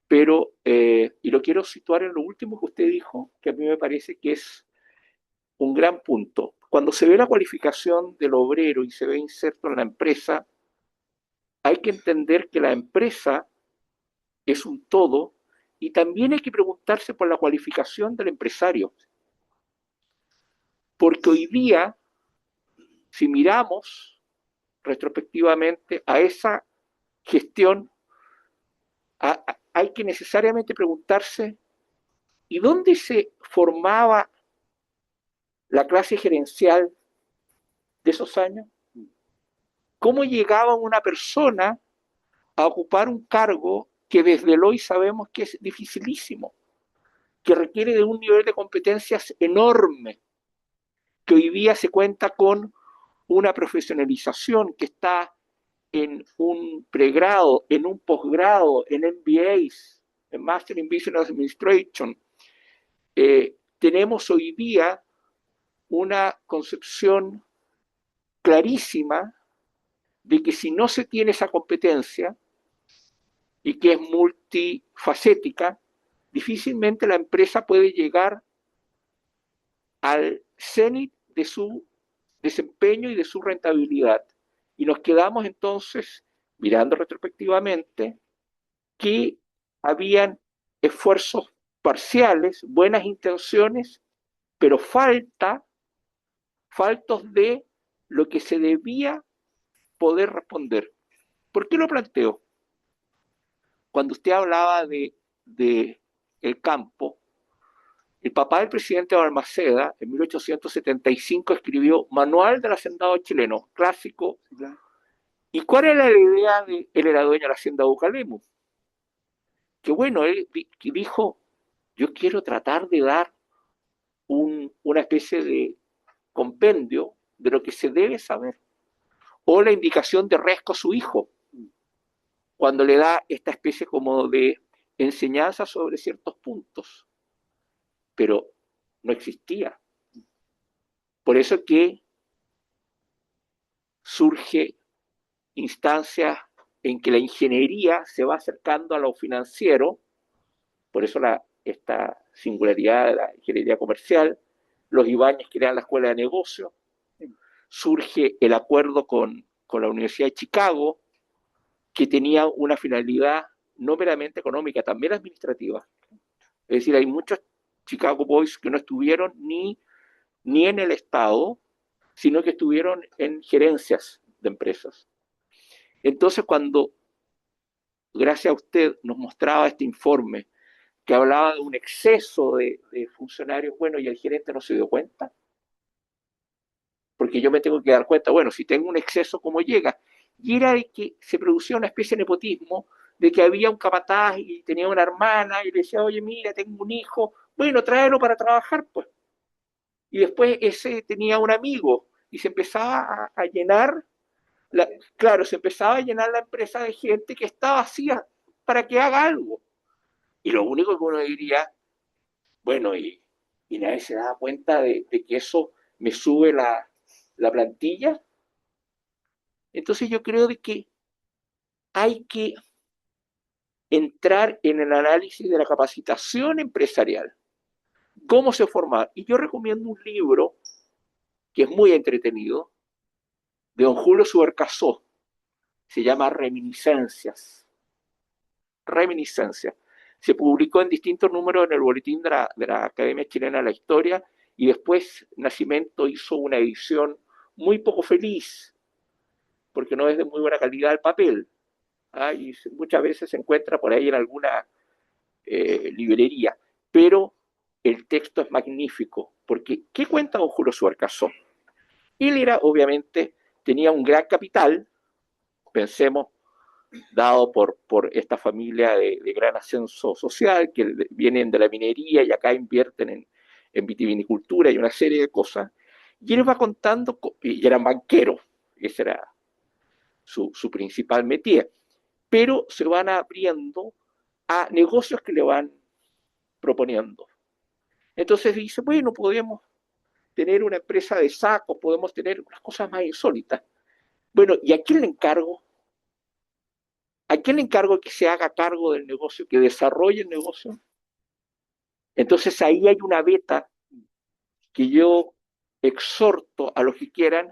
pero, y lo quiero situar en lo último que usted dijo, que a mí me parece que es un gran punto. Cuando se ve la cualificación del obrero y se ve inserto en la empresa, hay que entender que la empresa es un todo y también hay que preguntarse por la cualificación del empresario. Porque hoy día, si miramos retrospectivamente a esa gestión, hay que necesariamente preguntarse, ¿y dónde se formaba la clase gerencial de esos años? ¿Cómo llegaba una persona a ocupar un cargo que desde hoy sabemos que es dificilísimo, que requiere de un nivel de competencias enorme, que hoy día se cuenta con una profesionalización que está en un pregrado, en un posgrado, en MBAs, en Master in Business Administration? Tenemos hoy día una concepción clarísima de que si no se tiene esa competencia y que es multifacética, difícilmente la empresa puede llegar al cenit de su desempeño y de su rentabilidad. Y nos quedamos entonces mirando retrospectivamente que habían esfuerzos parciales, buenas intenciones, pero faltos de lo que se debía poder responder. ¿Por qué lo planteo? Cuando usted hablaba de el campo, el papá del presidente Balmaceda, en 1875, escribió Manual del Hacendado Chileno, clásico. ¿Y cuál era la idea de él? Era dueño de la hacienda Bucalemu? Que bueno, él dijo, yo quiero tratar de dar una especie de compendio de lo que se debe saber. O la indicación de Resco a su hijo, cuando le da esta especie como de enseñanza sobre ciertos puntos. Pero no existía. Por eso que surge instancias en que la ingeniería se va acercando a lo financiero, por eso esta singularidad de la ingeniería comercial, los Ibáñez crean la escuela de negocios, surge el acuerdo con la Universidad de Chicago, que tenía una finalidad no meramente económica, también administrativa. Es decir, hay muchos Chicago Boys que no estuvieron ni en el Estado, sino que estuvieron en gerencias de empresas. Entonces, cuando, gracias a usted, nos mostraba este informe que hablaba de un exceso de funcionarios, bueno, y el gerente no se dio cuenta, porque yo me tengo que dar cuenta, bueno, si tengo un exceso, ¿cómo llega? Y era de que se producía una especie de nepotismo, de que había un capataz y tenía una hermana y le decía, oye, mira, tengo un hijo, bueno, tráelo para trabajar, pues. Y después ese tenía un amigo y se empezaba a llenar, claro, se empezaba a llenar la empresa de gente que está vacía para que haga algo. Y lo único que uno diría, bueno, y nadie se da cuenta de que eso me sube la plantilla. Entonces yo creo de que hay que entrar en el análisis de la capacitación empresarial. ¿Cómo se forma? Y yo recomiendo un libro que es muy entretenido, de don Julio Subercasó, se llama Reminiscencias. Reminiscencias. Se publicó en distintos números en el boletín de la Academia Chilena de la Historia y después Nacimiento hizo una edición muy poco feliz, porque no es de muy buena calidad el papel. Y muchas veces se encuentra por ahí en alguna librería, pero el texto es magnífico, porque ¿qué cuenta don Julio Subercasó? Él era, obviamente, tenía un gran capital, pensemos, dado por esta familia de gran ascenso social, que vienen de la minería y acá invierten en vitivinicultura y una serie de cosas. Y él va contando, y eran banqueros, ese era su principal métier, pero se van abriendo a negocios que le van proponiendo. Entonces dice, bueno, podemos tener una empresa de sacos, podemos tener unas cosas más insólitas. Bueno, ¿y a quién le encargo? ¿A quién le encargo que se haga cargo del negocio, que desarrolle el negocio? Entonces ahí hay una beta que yo exhorto a los que quieran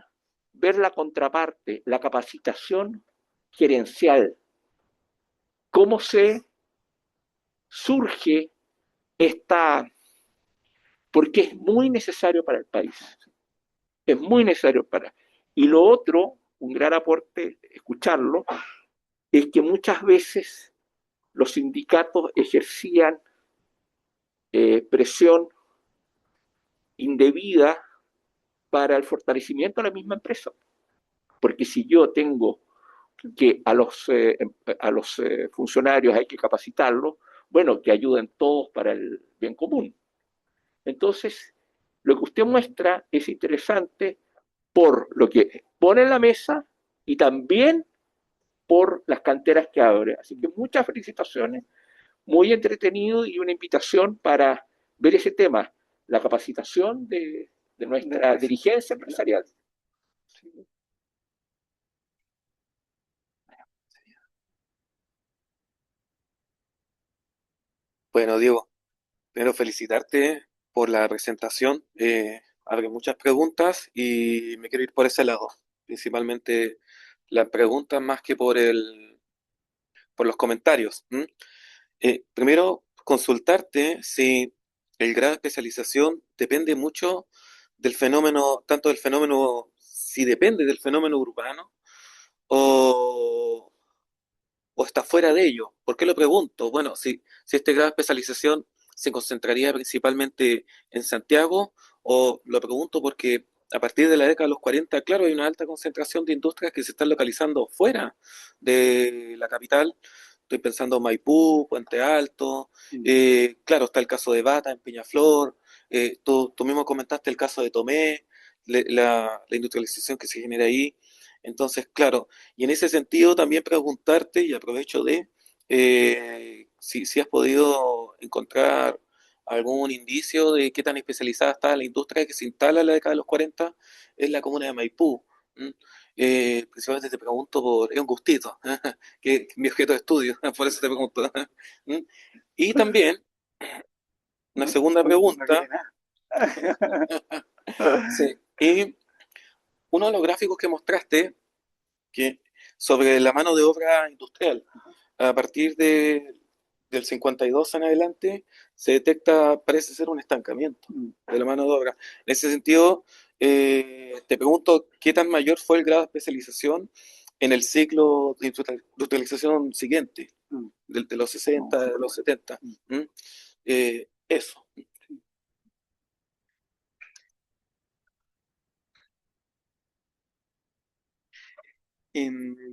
ver la contraparte, la capacitación gerencial. ¿Cómo se surge esta? Porque es muy necesario para el país. Es muy necesario para. Y lo otro, un gran aporte, escucharlo, es que muchas veces los sindicatos ejercían presión indebida para el fortalecimiento de la misma empresa. Porque si yo tengo que a los funcionarios hay que capacitarlos, bueno, que ayuden todos para el bien común. Entonces, lo que usted muestra es interesante por lo que pone en la mesa y también por las canteras que abre. Así que muchas felicitaciones, muy entretenido y una invitación para ver ese tema, la capacitación de nuestra dirigencia empresarial. Bueno, Diego, primero felicitarte por la presentación. Abre muchas preguntas y me quiero ir por ese lado. Principalmente las preguntas más que por los comentarios. ¿M? Primero, consultarte si el grado de especialización depende mucho del fenómeno, tanto del fenómeno, si depende del fenómeno urbano o, o está fuera de ello. ¿Por qué lo pregunto? Bueno, si este grado de especialización se concentraría principalmente en Santiago, o lo pregunto porque a partir de la década de los 40, claro, hay una alta concentración de industrias que se están localizando fuera de la capital. Estoy pensando en Maipú, Puente Alto, claro, está el caso de Bata en Peñaflor, tú mismo comentaste el caso de Tomé, la industrialización que se genera ahí. Entonces, claro, y en ese sentido también preguntarte, y aprovecho si has podido encontrar algún indicio de qué tan especializada está la industria que se instala en la década de los 40 en la comuna de Maipú. ¿M? Principalmente te pregunto es un gustito, que es mi objeto de estudio, por eso te pregunto. ¿M? Y también, una segunda pregunta, sí, y uno de los gráficos que mostraste, que sobre la mano de obra industrial, a partir del 52 en adelante, se detecta, parece ser un estancamiento de la mano de obra. En ese sentido, te pregunto, ¿qué tan mayor fue el grado de especialización en el ciclo de industrialización siguiente, de los 60, de los 70? ¿Mm? Eso.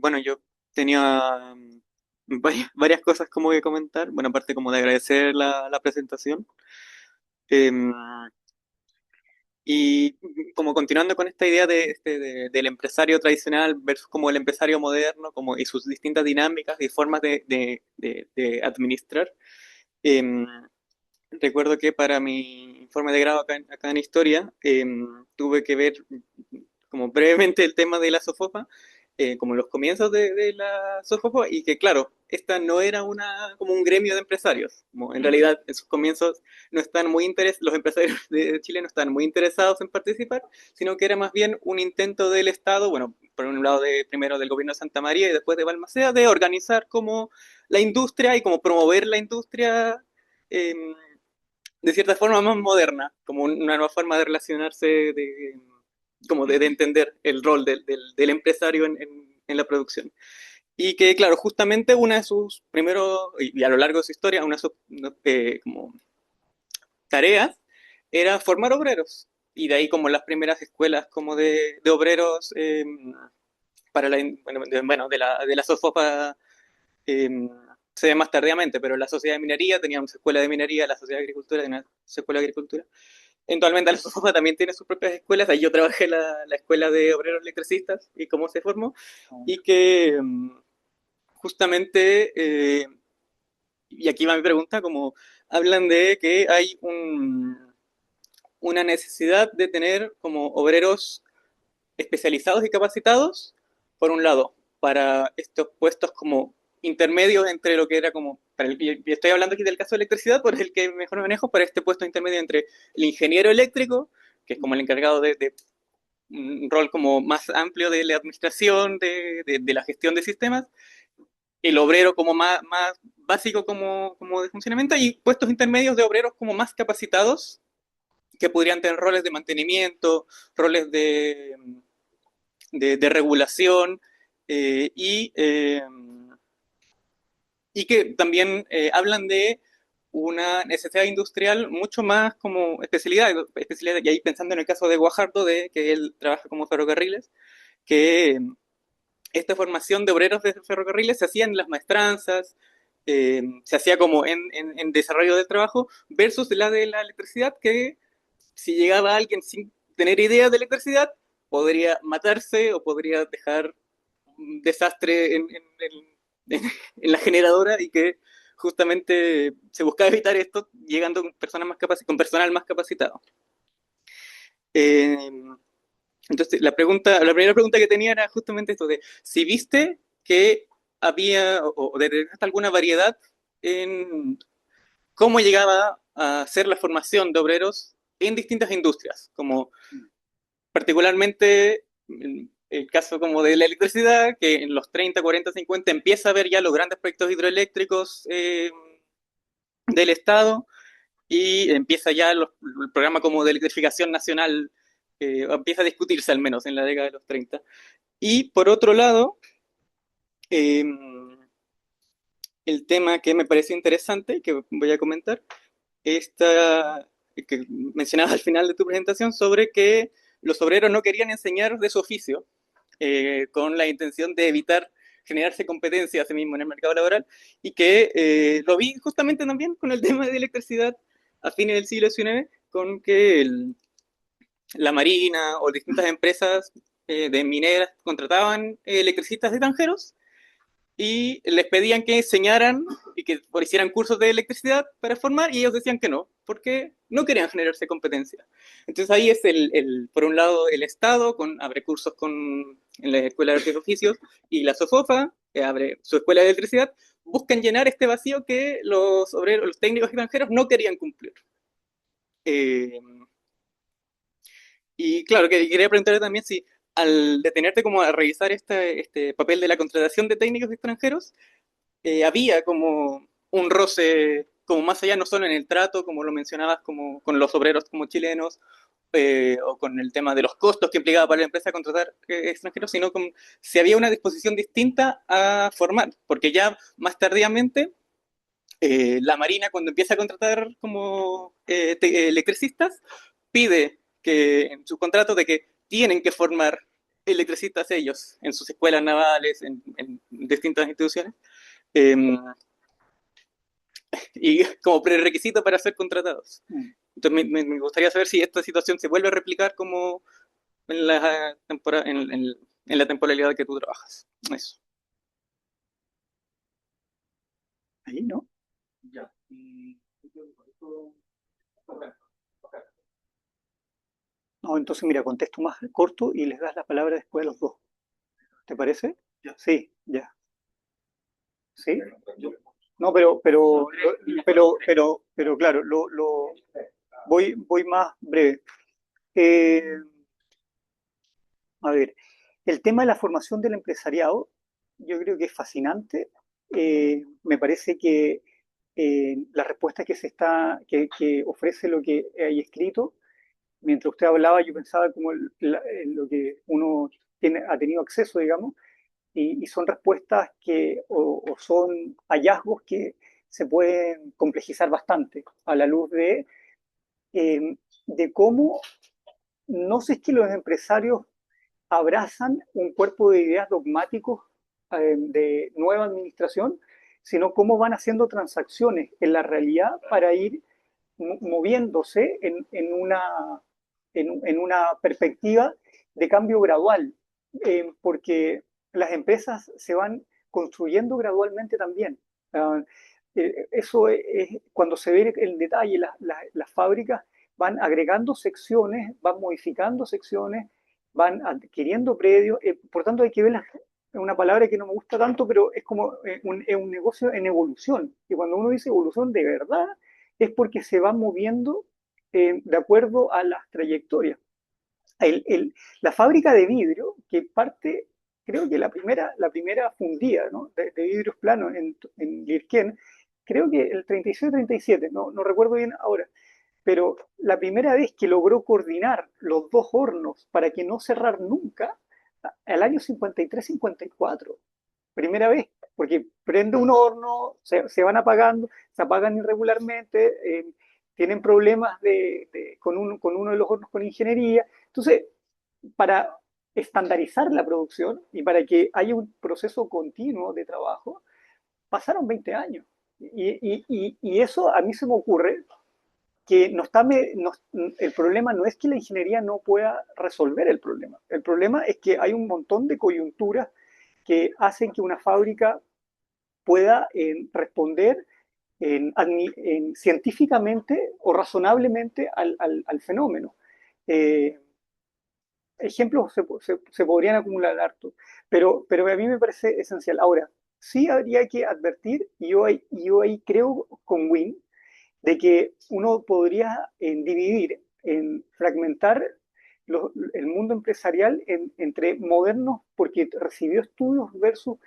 Bueno, yo tenía varias cosas como que comentar. Bueno, aparte como de agradecer la presentación. Em, y como continuando con esta idea del empresario tradicional versus como el empresario moderno, como, y sus distintas dinámicas y formas de administrar. em, Recuerdo que para mi informe de grado acá en Historia, tuve que ver como brevemente el tema de la SOFOPA, como los comienzos de la SOFOPA, y que claro, esta no era como un gremio de empresarios. Como en realidad en sus comienzos no están muy los empresarios de Chile no están muy interesados en participar, sino que era más bien un intento del Estado, bueno, por un lado primero del gobierno de Santa María y después de Balmaceda, de organizar como la industria y como promover la industria eh, de cierta forma más moderna, como una nueva forma de relacionarse, como de entender el rol del empresario en la producción. Y que, claro, justamente una de sus primeros, y a lo largo de su historia, una de sus como tareas era formar obreros. Y de ahí como las primeras escuelas como de obreros para de la SOFOPA se ve más tardíamente, pero la sociedad de minería tenía una escuela de minería, la sociedad de agricultura tenía una escuela de agricultura. eventualmente la SOFOFA también tiene sus propias escuelas. Ahí yo trabajé en la escuela de obreros electricistas y cómo se formó. Y que justamente, y aquí va mi pregunta, como hablan de que hay una necesidad de tener como obreros especializados y capacitados, por un lado, para estos puestos como intermedios entre lo que era como, y estoy hablando aquí del caso de electricidad, por el que mejor me manejo, para este puesto intermedio entre el ingeniero eléctrico, que es como el encargado de un rol como más amplio de la administración, de la gestión de sistemas, el obrero como más básico como de funcionamiento, y puestos intermedios de obreros como más capacitados, que podrían tener roles de mantenimiento, roles de regulación, y que también hablan de una necesidad industrial mucho más como especialidad, y ahí pensando en el caso de Guajardo, de que él trabaja como ferrocarriles, que esta formación de obreros de ferrocarriles se hacía en las maestranzas, se hacía como en desarrollo del trabajo, versus la de la electricidad, que si llegaba alguien sin tener idea de electricidad, podría matarse o podría dejar un desastre en la generadora, y que justamente se buscaba evitar esto llegando con con personal más capacitado. Eh, entonces, la primera pregunta que tenía era justamente esto de si viste que había o detectaste alguna variedad en cómo llegaba a ser la formación de obreros en distintas industrias, como particularmente el caso como de la electricidad, que en los 30, 40, 50 empieza a ver ya los grandes proyectos hidroeléctricos del Estado, y empieza ya el programa como de electrificación nacional, empieza a discutirse al menos en la década de los 30. Y por otro lado, eh, el tema que me pareció interesante, que voy a comentar, esta que mencionabas al final de tu presentación, sobre que los obreros no querían enseñar de su oficio, con la intención de evitar generarse competencia a sí mismo en el mercado laboral, y que lo vi justamente también con el tema de electricidad a fines del siglo XIX, con que la Marina o distintas empresas de mineras contrataban electricistas extranjeros y les pedían que enseñaran y que hicieran cursos de electricidad para formar, y ellos decían que no, porque no querían generarse competencia. Entonces ahí es por un lado el Estado abre cursos en la Escuela de Artes y Oficios, y la SOFOFA abre su Escuela de Electricidad, buscan llenar este vacío que los obreros, los técnicos extranjeros no querían cumplir. Y claro, que quería preguntarle también si al detenerte como a revisar este papel de la contratación de técnicos extranjeros, había como un roce, como más allá, no solo en el trato, como lo mencionabas, como con los obreros como chilenos, o con el tema de los costos que implicaba para la empresa contratar extranjeros, sino con si había una disposición distinta a formar, porque ya más tardíamente la Marina, cuando empieza a contratar como electricistas, pide que en sus contratos de que tienen que formar electricistas ellos en sus escuelas navales, en distintas instituciones, eh, y como prerequisito para ser contratados. Entonces me gustaría saber si esta situación se vuelve a replicar como en la temporalidad que tú trabajas. Eso. Ahí, ¿no? Ya. No, entonces mira, contesto más corto y les das la palabra después a los dos. ¿Te parece? Ya. Sí, ya. ¿Sí? No, pero claro, voy más breve. A ver, el tema de la formación del empresariado, yo creo que es fascinante. Me parece que la respuesta que ofrece lo que hay escrito, mientras usted hablaba, yo pensaba como en lo que uno ha tenido acceso, digamos, y son respuestas o son hallazgos que se pueden complejizar bastante a la luz de cómo, no sé, es que los empresarios abrazan un cuerpo de ideas dogmáticos de nueva administración, sino cómo van haciendo transacciones en la realidad para ir moviéndose en una perspectiva de cambio gradual, porque las empresas se van construyendo gradualmente también. Uh, Eso cuando se ve el detalle, las fábricas van agregando secciones, van modificando secciones, van adquiriendo predios, por tanto hay que ver una palabra que no me gusta tanto, pero es como un negocio en evolución. Y cuando uno dice evolución de verdad, es porque se va moviendo de acuerdo a las trayectorias. La fábrica de vidrio, que parte, creo que la primera fundida, ¿no?, de vidrios planos en Lirquén, creo que el 36-37, no recuerdo bien ahora, pero la primera vez que logró coordinar los dos hornos para que no cerrar nunca, al año 53-54, primera vez, porque prende un horno, se van apagando, se apagan irregularmente, tienen problemas con uno de los hornos con ingeniería. Entonces, para estandarizar la producción y para que haya un proceso continuo de trabajo, pasaron 20 años. Y eso a mí se me ocurre que el problema no es que la ingeniería no pueda resolver el problema es que hay un montón de coyunturas que hacen que una fábrica pueda responder científicamente o razonablemente al fenómeno. Ejemplos se podrían acumular harto, pero a mí me parece esencial. Ahora, sí habría que advertir, y yo ahí creo con Win, de que uno podría dividir, fragmentar el mundo empresarial entre modernos porque recibió estudios versus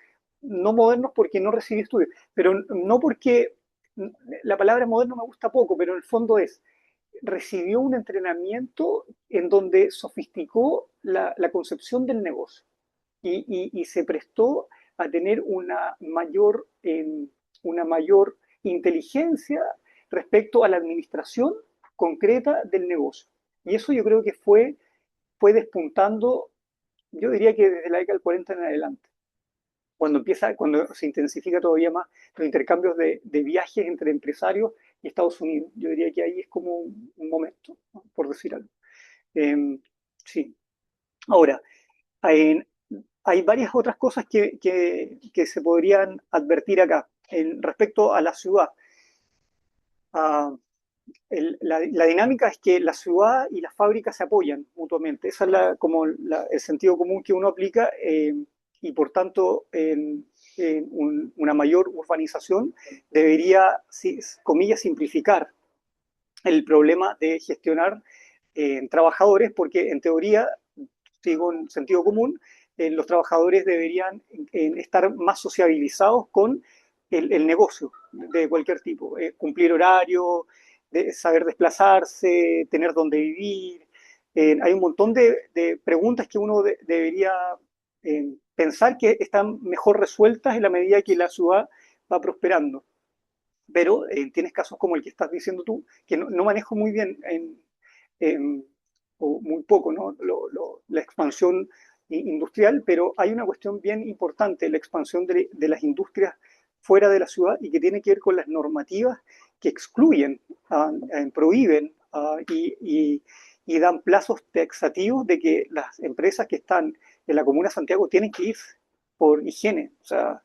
no modernos porque no recibió estudios. Pero no porque la palabra moderno me gusta poco, pero en el fondo recibió un entrenamiento en donde sofisticó la concepción del negocio y se prestó a tener una mayor inteligencia respecto a la administración concreta del negocio. Y eso yo creo que fue despuntando, yo diría que desde la década del 40 en adelante, cuando se intensifica todavía más los intercambios de viajes entre empresarios y Estados Unidos. Yo diría que ahí es como un momento, ¿no?, por decir algo. Sí. Ahora, hay varias otras cosas que se podrían advertir acá respecto a la ciudad. La dinámica es que la ciudad y las fábricas se apoyan mutuamente. Ese es el sentido común que uno aplica, y por tanto una mayor urbanización debería, comillas, simplificar el problema de gestionar trabajadores, porque en teoría, digo en sentido común, los trabajadores deberían estar más sociabilizados con el negocio de cualquier tipo, cumplir horario, saber desplazarse, tener dónde vivir. Hay un montón de preguntas que uno debería pensar que están mejor resueltas en la medida que la ciudad va prosperando. Pero tienes casos como el que estás diciendo tú, que no manejo muy bien o muy poco, ¿no?, la expansión industrial, pero hay una cuestión bien importante, la expansión de las industrias fuera de la ciudad, y que tiene que ver con las normativas que excluyen, prohíben y dan plazos taxativos de que las empresas que están en la Comuna de Santiago tienen que ir por higiene, o sea,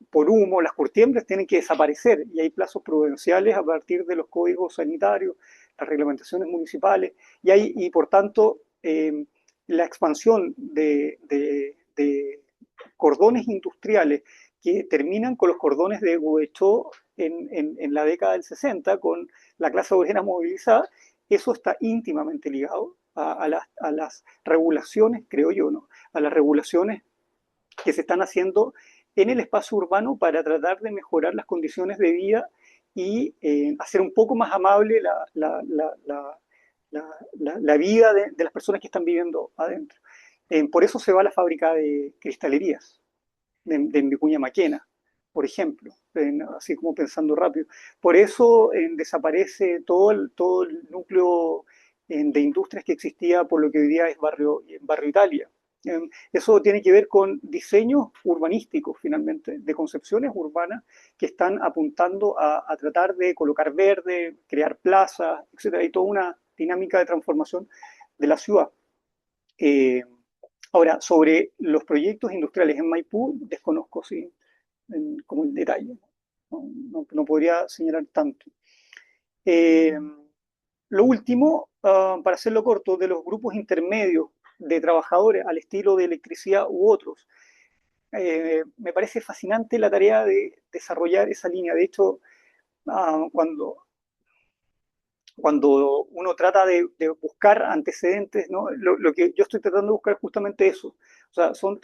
por humo, las curtiembres tienen que desaparecer, y hay plazos prudenciales a partir de los códigos sanitarios, las reglamentaciones municipales, y por tanto la expansión de cordones industriales que terminan con los cordones de Guechó en la década del 60, con la clase obrera movilizada, eso está íntimamente ligado a las regulaciones, creo yo, ¿no?, a las regulaciones que se están haciendo en el espacio urbano para tratar de mejorar las condiciones de vida y hacer un poco más amable la vida de las personas que están viviendo adentro. Por eso se va a la fábrica de cristalerías de Vicuña Maquena, por ejemplo, así como pensando rápido. Por eso desaparece todo el núcleo de industrias que existía por lo que hoy día es Barrio Italia. Eso tiene que ver con diseños urbanísticos, finalmente, de concepciones urbanas que están apuntando a tratar de colocar verde, crear plazas, etcétera, y toda una dinámica de transformación de la ciudad. Ahora, sobre los proyectos industriales en Maipú, desconozco sí, como el detalle. No podría señalar tanto. Lo último, para hacerlo corto, de los grupos intermedios de trabajadores al estilo de electricidad u otros, me parece fascinante la tarea de desarrollar esa línea. De hecho, cuando uno trata de buscar antecedentes, ¿no? Lo que yo estoy tratando de buscar es justamente eso. O sea, son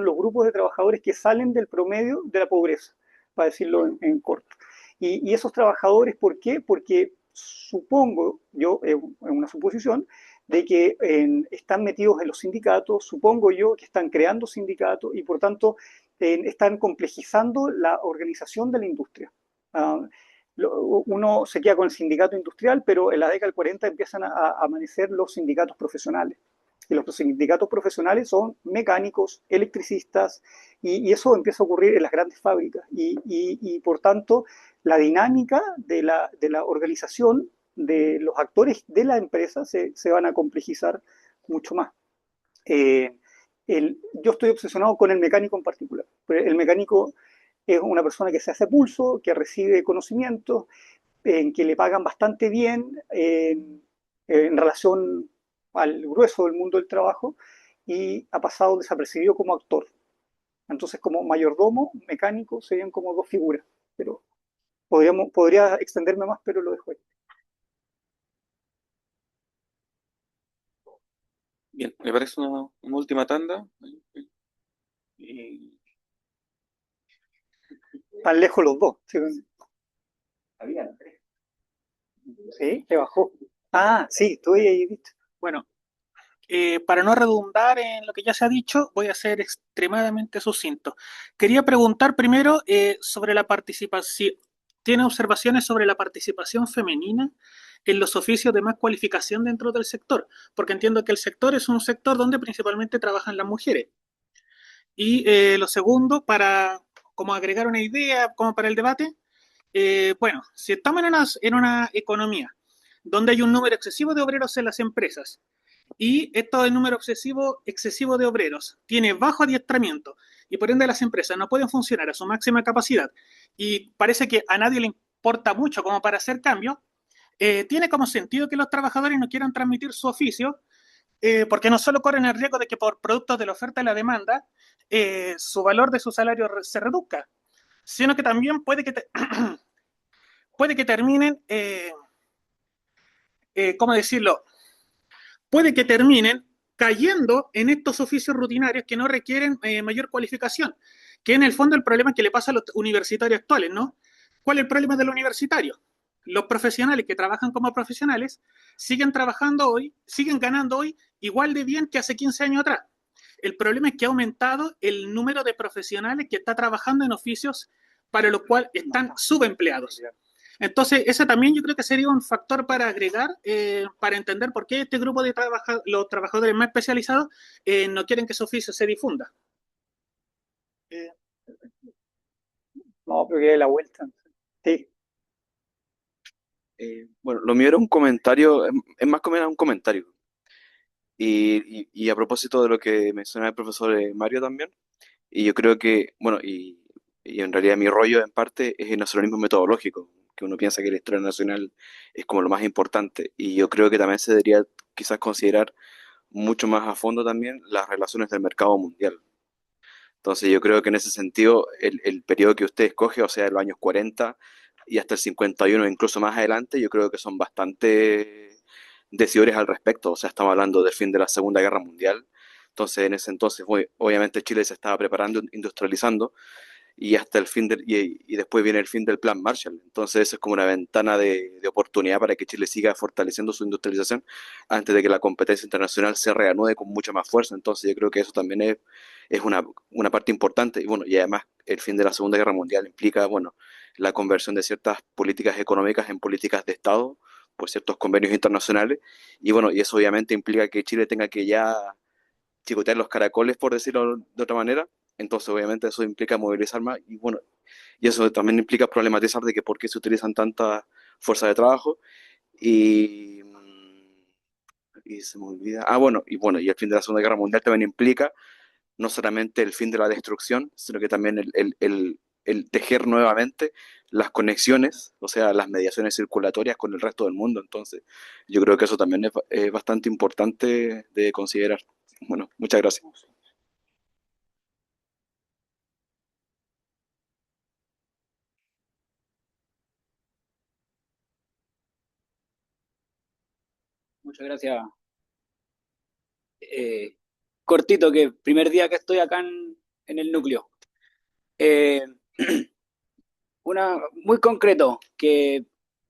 los grupos de trabajadores que salen del promedio de la pobreza, para decirlo en corto. Y esos trabajadores, ¿por qué? Porque supongo, yo, es una suposición, de que están metidos en los sindicatos, supongo yo que están creando sindicatos y por tanto están complejizando la organización de la industria. Uno se queda con el sindicato industrial, pero en la década del 40 empiezan a amanecer los sindicatos profesionales. Y los sindicatos profesionales son mecánicos, electricistas, y eso empieza a ocurrir en las grandes fábricas. Y por tanto, la dinámica de la organización de los actores de la empresa se van a complejizar mucho más. Yo estoy obsesionado con el mecánico en particular. El mecánico es una persona que se hace pulso, que recibe conocimientos, que le pagan bastante bien en relación al grueso del mundo del trabajo y ha pasado desapercibido como actor. Entonces, como mayordomo, mecánico, serían como dos figuras. Pero podría extenderme más, pero lo dejo ahí. Bien, me parece una última tanda. Tan lejos los dos. ¿Sí? Había tres. Sí, le bajó. Ah, sí, estoy ahí, ¿viste? Bueno, para no redundar en lo que ya se ha dicho, voy a ser extremadamente sucinto. Quería preguntar primero sobre la participación. ¿Tiene observaciones sobre la participación femenina en los oficios de más cualificación dentro del sector? Porque entiendo que el sector es un sector donde principalmente trabajan las mujeres. Y lo segundo, para como agregar una idea, como para el debate, bueno, si estamos en una economía donde hay un número excesivo de obreros en las empresas y esto del número excesivo de obreros tiene bajo adiestramiento y por ende las empresas no pueden funcionar a su máxima capacidad y parece que a nadie le importa mucho como para hacer cambios, tiene como sentido que los trabajadores no quieran transmitir su oficio porque no solo corren el riesgo de que por productos de la oferta y la demanda su valor de su salario se reduzca, sino que también puede que, puede que terminen, ¿cómo decirlo? Puede que terminen cayendo en estos oficios rutinarios que no requieren mayor cualificación, que en el fondo el problema que le pasa a los universitarios actuales, ¿no? ¿Cuál es el problema de los universitarios? Los profesionales que trabajan como profesionales siguen trabajando hoy, siguen ganando hoy igual de bien que hace 15 años atrás. El problema es que ha aumentado el número de profesionales que está trabajando en oficios para los cuales están subempleados. Entonces, ese también yo creo que sería un factor para agregar, para entender por qué este grupo de los trabajadores más especializados no quieren que su oficio se difunda. No, pero que dé la vuelta. Sí. Bueno, lo mío era un comentario, es más o menos un comentario. Y a propósito de lo que mencionaba el profesor Mario también, y yo creo que, bueno, y en realidad mi rollo en parte es el nacionalismo metodológico, que uno piensa que la historia nacional es como lo más importante, y yo creo que también se debería quizás considerar mucho más a fondo también las relaciones del mercado mundial. Entonces yo creo que en ese sentido el periodo que usted escoge, o sea, de los años 40 y hasta el 51, incluso más adelante, yo creo que son bastante decidores al respecto. O sea, estamos hablando del fin de la Segunda Guerra Mundial. Entonces, en ese entonces, obviamente Chile se estaba preparando, industrializando, y hasta el fin y después viene el fin del Plan Marshall. Entonces, eso es como una ventana de oportunidad para que Chile siga fortaleciendo su industrialización antes de que la competencia internacional se reanude con mucha más fuerza. Entonces, yo creo que eso también es una parte importante. Y bueno, y además, el fin de la Segunda Guerra Mundial implica, bueno, la conversión de ciertas políticas económicas en políticas de Estado por ciertos convenios internacionales. Y bueno, y eso obviamente implica que Chile tenga que ya chicotear los caracoles, por decirlo de otra manera. Entonces, obviamente, eso implica movilizar más y bueno, y eso también implica problematizar de que por qué se utilizan tanta fuerza de trabajo y, y se me olvida. Bueno, y el fin de la Segunda Guerra Mundial también implica no solamente el fin de la destrucción, sino que también el tejer nuevamente las conexiones, o sea, las mediaciones circulatorias con el resto del mundo. Entonces, yo creo que eso también es bastante importante de considerar. Bueno, muchas gracias. Muchas gracias. Cortito, que primer día que estoy acá en el núcleo. Eh, muy concreto, que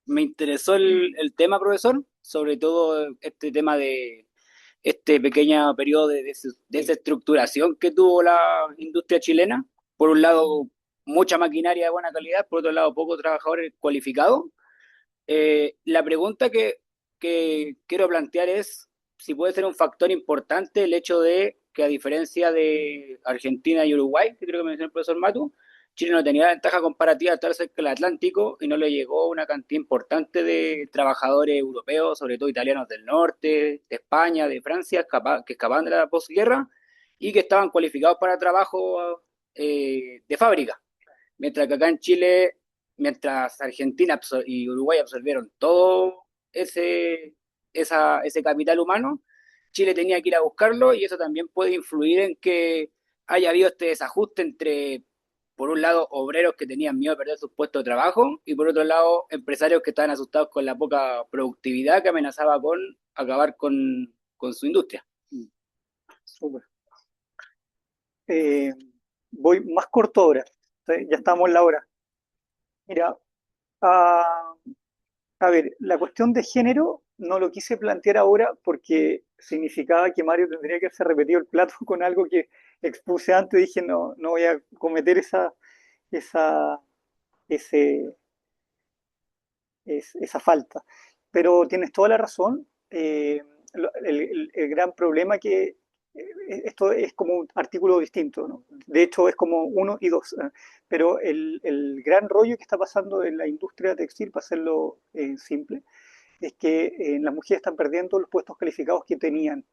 me interesó el tema, profesor, sobre todo este tema de este pequeño periodo de desestructuración que tuvo la industria chilena. Por un lado, mucha maquinaria de buena calidad, por otro lado, pocos trabajadores cualificados. La pregunta que quiero plantear es si puede ser un factor importante el hecho de que, a diferencia de Argentina y Uruguay, que creo que mencionó el profesor Matu, Chile no tenía ventaja comparativa de estar cerca del Atlántico y no le llegó una cantidad importante de trabajadores europeos, sobre todo italianos del norte, de España, de Francia, que escapaban de la posguerra y que estaban cualificados para trabajo de fábrica. Mientras que acá en Chile, mientras Argentina y Uruguay absorbieron todo ese capital humano, Chile tenía que ir a buscarlo y eso también puede influir en que haya habido este desajuste entre, por un lado, obreros que tenían miedo de perder sus puestos de trabajo y por otro lado, empresarios que estaban asustados con la poca productividad que amenazaba con acabar con su industria. Súper. Voy más corto ahora, ¿sí? Ya estamos en la hora. Mira, a ver, la cuestión de género no lo quise plantear ahora porque significaba que Mario tendría que haberse repetido el plato con algo que expuse antes. Dije, no voy a cometer esa falta. Pero tienes toda la razón. El gran problema que esto es como un artículo distinto, ¿no? De hecho, es como 1 y 2. Pero el gran rollo que está pasando en la industria textil, para hacerlo simple, es que las mujeres están perdiendo los puestos calificados que tenían.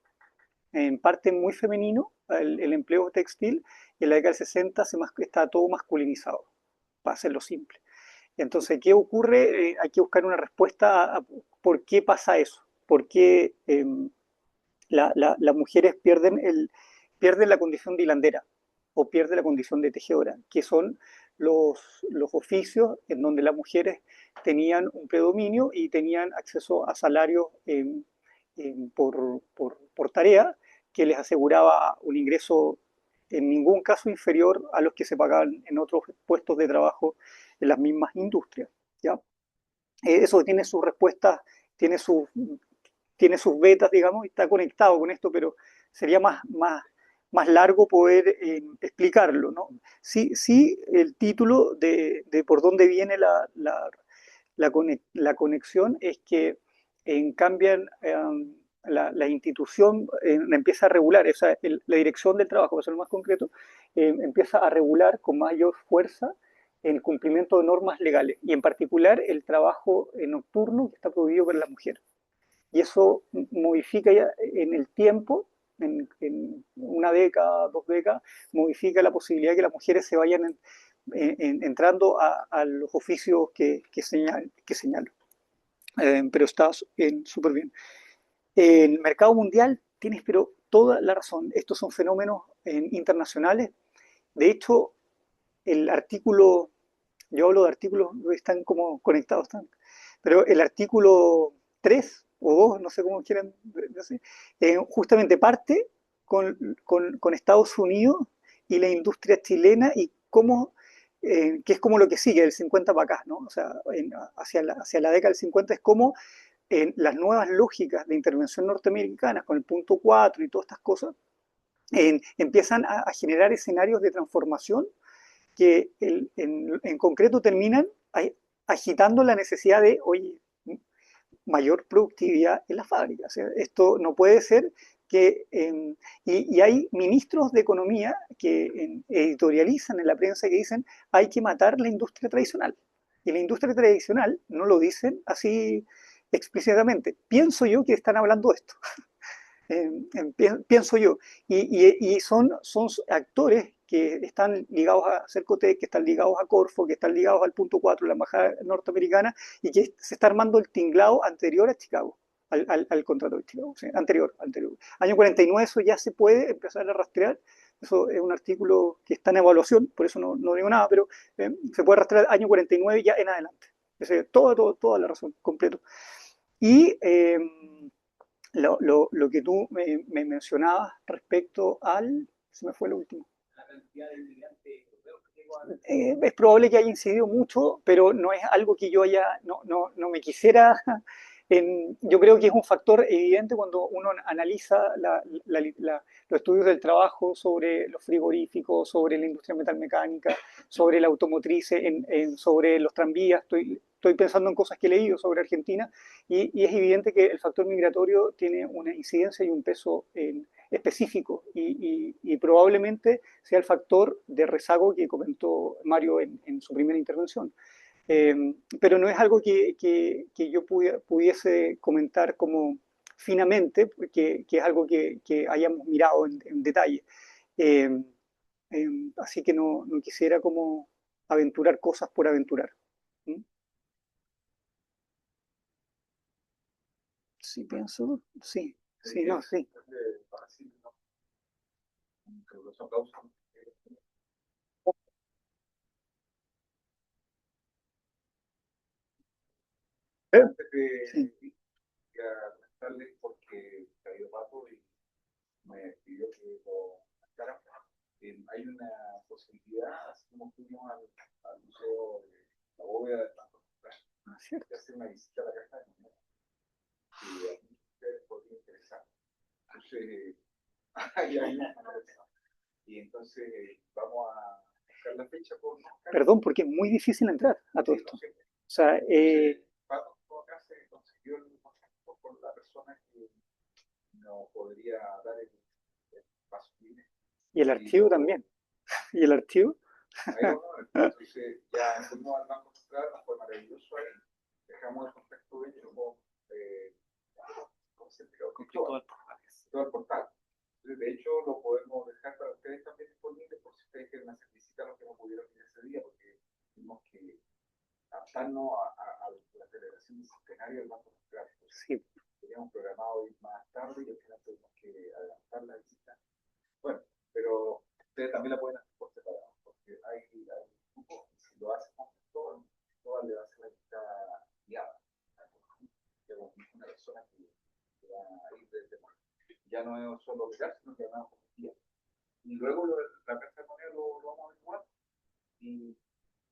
En parte muy femenino, el empleo textil, y en la década del 60 está todo masculinizado, para hacerlo simple. Entonces, ¿qué ocurre? Hay que buscar una respuesta a por qué pasa eso, por qué las mujeres pierden la condición de hilandera o pierden la condición de tejedora, que son los oficios en donde las mujeres tenían un predominio y tenían acceso a salarios por tarea que les aseguraba un ingreso en ningún caso inferior a los que se pagaban en otros puestos de trabajo en las mismas industrias, ¿ya? Eso tiene sus respuestas, tiene sus betas, digamos, y está conectado con esto, pero sería más largo poder explicarlo, ¿no? Sí, el título de por dónde viene la conexión es que cambian la institución empieza a regular, o sea, la dirección del trabajo, para ser más concreto, empieza a regular con mayor fuerza el cumplimiento de normas legales y en particular el trabajo nocturno que está prohibido para las mujeres. Y eso modifica ya en el tiempo, en una década, 2 décadas, modifica la posibilidad de que las mujeres se vayan entrando a los oficios que señalo. Pero está súper bien. En el mercado mundial tienes pero toda la razón. Estos son fenómenos internacionales. De hecho, el artículo, yo hablo de artículos que están como conectados, pero el artículo 3 o 2, no sé cómo quieran decir, justamente parte con Estados Unidos y la industria chilena y cómo, que es como lo que sigue del 50 para acá, ¿no? O sea, hacia la década del 50 es como las nuevas lógicas de intervención norteamericanas con el punto 4 y todas estas cosas empiezan a generar escenarios de transformación que en concreto terminan agitando la necesidad de, oye, mayor productividad en las fábricas. O sea, esto no puede ser y hay ministros de economía que editorializan en la prensa que dicen hay que matar la industria tradicional. Y la industria tradicional no lo dicen así explícitamente. Pienso yo que están hablando de esto. Pienso yo. Y son actores que están ligados a Cercotec, que están ligados a Corfo, que están ligados al punto 4, la embajada norteamericana, y que se está armando el tinglado anterior a Chicago, al contrato de Chicago, ¿sí? Anterior. Año 49 eso ya se puede empezar a rastrear. Eso es un artículo que está en evaluación, por eso no digo nada, pero se puede rastrear año 49 ya en adelante. Toda la razón, completo. Y lo que tú me mencionabas respecto al... Se me fue lo último. La cantidad de inmigrantes europeos que llegó a... es probable que haya incidido mucho, pero no es algo que yo no me quisiera... yo creo que es un factor evidente cuando uno analiza los estudios del trabajo sobre los frigoríficos, sobre la industria metalmecánica, sobre la automotriz, sobre los tranvías. Estoy pensando en cosas que he leído sobre Argentina y es evidente que el factor migratorio tiene una incidencia y un peso específico y probablemente sea el factor de rezago que comentó Mario en su primera intervención. Pero no es algo que yo pudiese comentar como finamente, que es algo que hayamos mirado en detalle. Eh, Así que no quisiera como aventurar cosas por aventurar. ¿Mm? Sí, pienso, sí, no, sí. Antes de Sí. comentarles porque Javier Pato y me pidió que lo comentara. Hay una posibilidad, así como fuimos al museo de la bóveda del Banco Central, de hacer una visita a la caja de moneda. Y a ustedes podría interesar. Entonces, hay una y entonces vamos a buscar la fecha por... Perdón, porque es muy difícil entrar a todo esto. O sea, Pato acá se consiguió el contacto con la persona que nos podría dar el paso libre. y el archivo también. ¿Y el archivo? Entonces ya fuimos al Banco Central, fue maravilloso ahí. Dejamos el contacto hecho con todo el portal. Entonces, de hecho, lo podemos dejar para ustedes también disponible por si ustedes quieren hacer visita a los que no pudieron ir ese día, porque tuvimos que adaptarnos a la celebración del centenario del Banco Central. Entonces, Sí. teníamos programado ir más tarde y al final tuvimos que adelantar la visita. Bueno, pero ustedes también la pueden hacer por separado, porque hay grupos, y si lo hacen con todo le va a hacer la visita guiada. Una persona que va a ir desde ya no es solo legal, sino que además guía. Y luego la carta de moneda lo vamos a averiguar y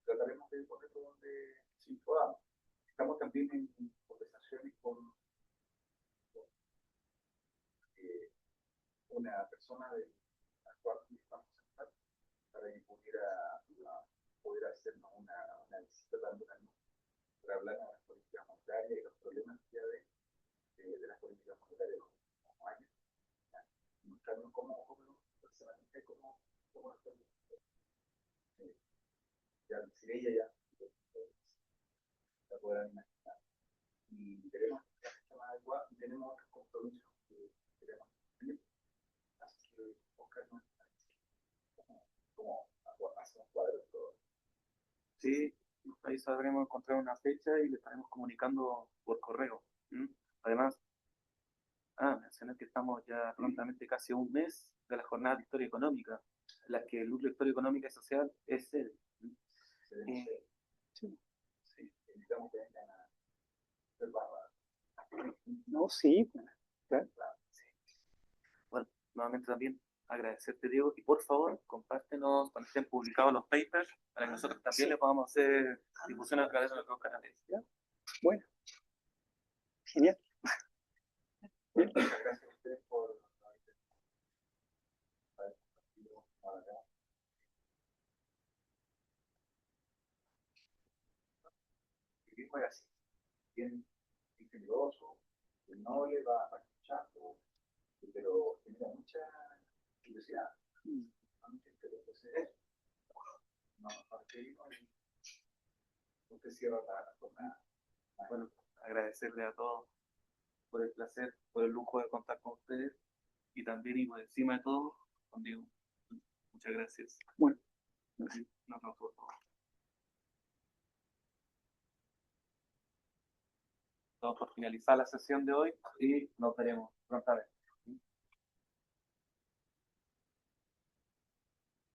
trataremos de ponerlo donde sí podamos. Estamos también en conversaciones con una persona del actual Banco Central para que pudiera poder hacernos una visita también para hablar de las políticas monetarias y los problemas que hay de las políticas monetarias de los últimos años. Mostrarnos cómo personalmente, cómo ya sin ella ya la podrán imaginar. Y queremos que sea más adecuada y tenemos otros compromisos que queremos cumplir. Así que Oscar nos cómo hacemos cuadros todo. Sí, ahí sabremos encontrar una fecha y le estaremos comunicando por correo. Además, mencionar que estamos ya prontamente casi a un mes de la jornada de historia económica, en la que el núcleo de historia económica y social es sede. Sí. Invitamos que vengan a hacer barra. No, sí, claro. Sí. Bueno, nuevamente también agradecerte, Diego, y por favor, compártenos cuando estén publicados los papers para que nosotros también les podamos hacer difusión a través de nuestros canales. ¿Ya? Bueno, genial. Bien. Muchas gracias a ustedes por vivir muy así, bien ingenioso, noble, va escuchando, pero genera mucha curiosidad. Entonces, no, usted cierra la jornada. Bueno, agradecerle a todos por el placer, por el lujo de contar con ustedes y también, y por encima de todo, con Diego. Muchas gracias. Bueno, Nos vemos por favor. Estamos por finalizar la sesión de hoy y nos veremos prontamente.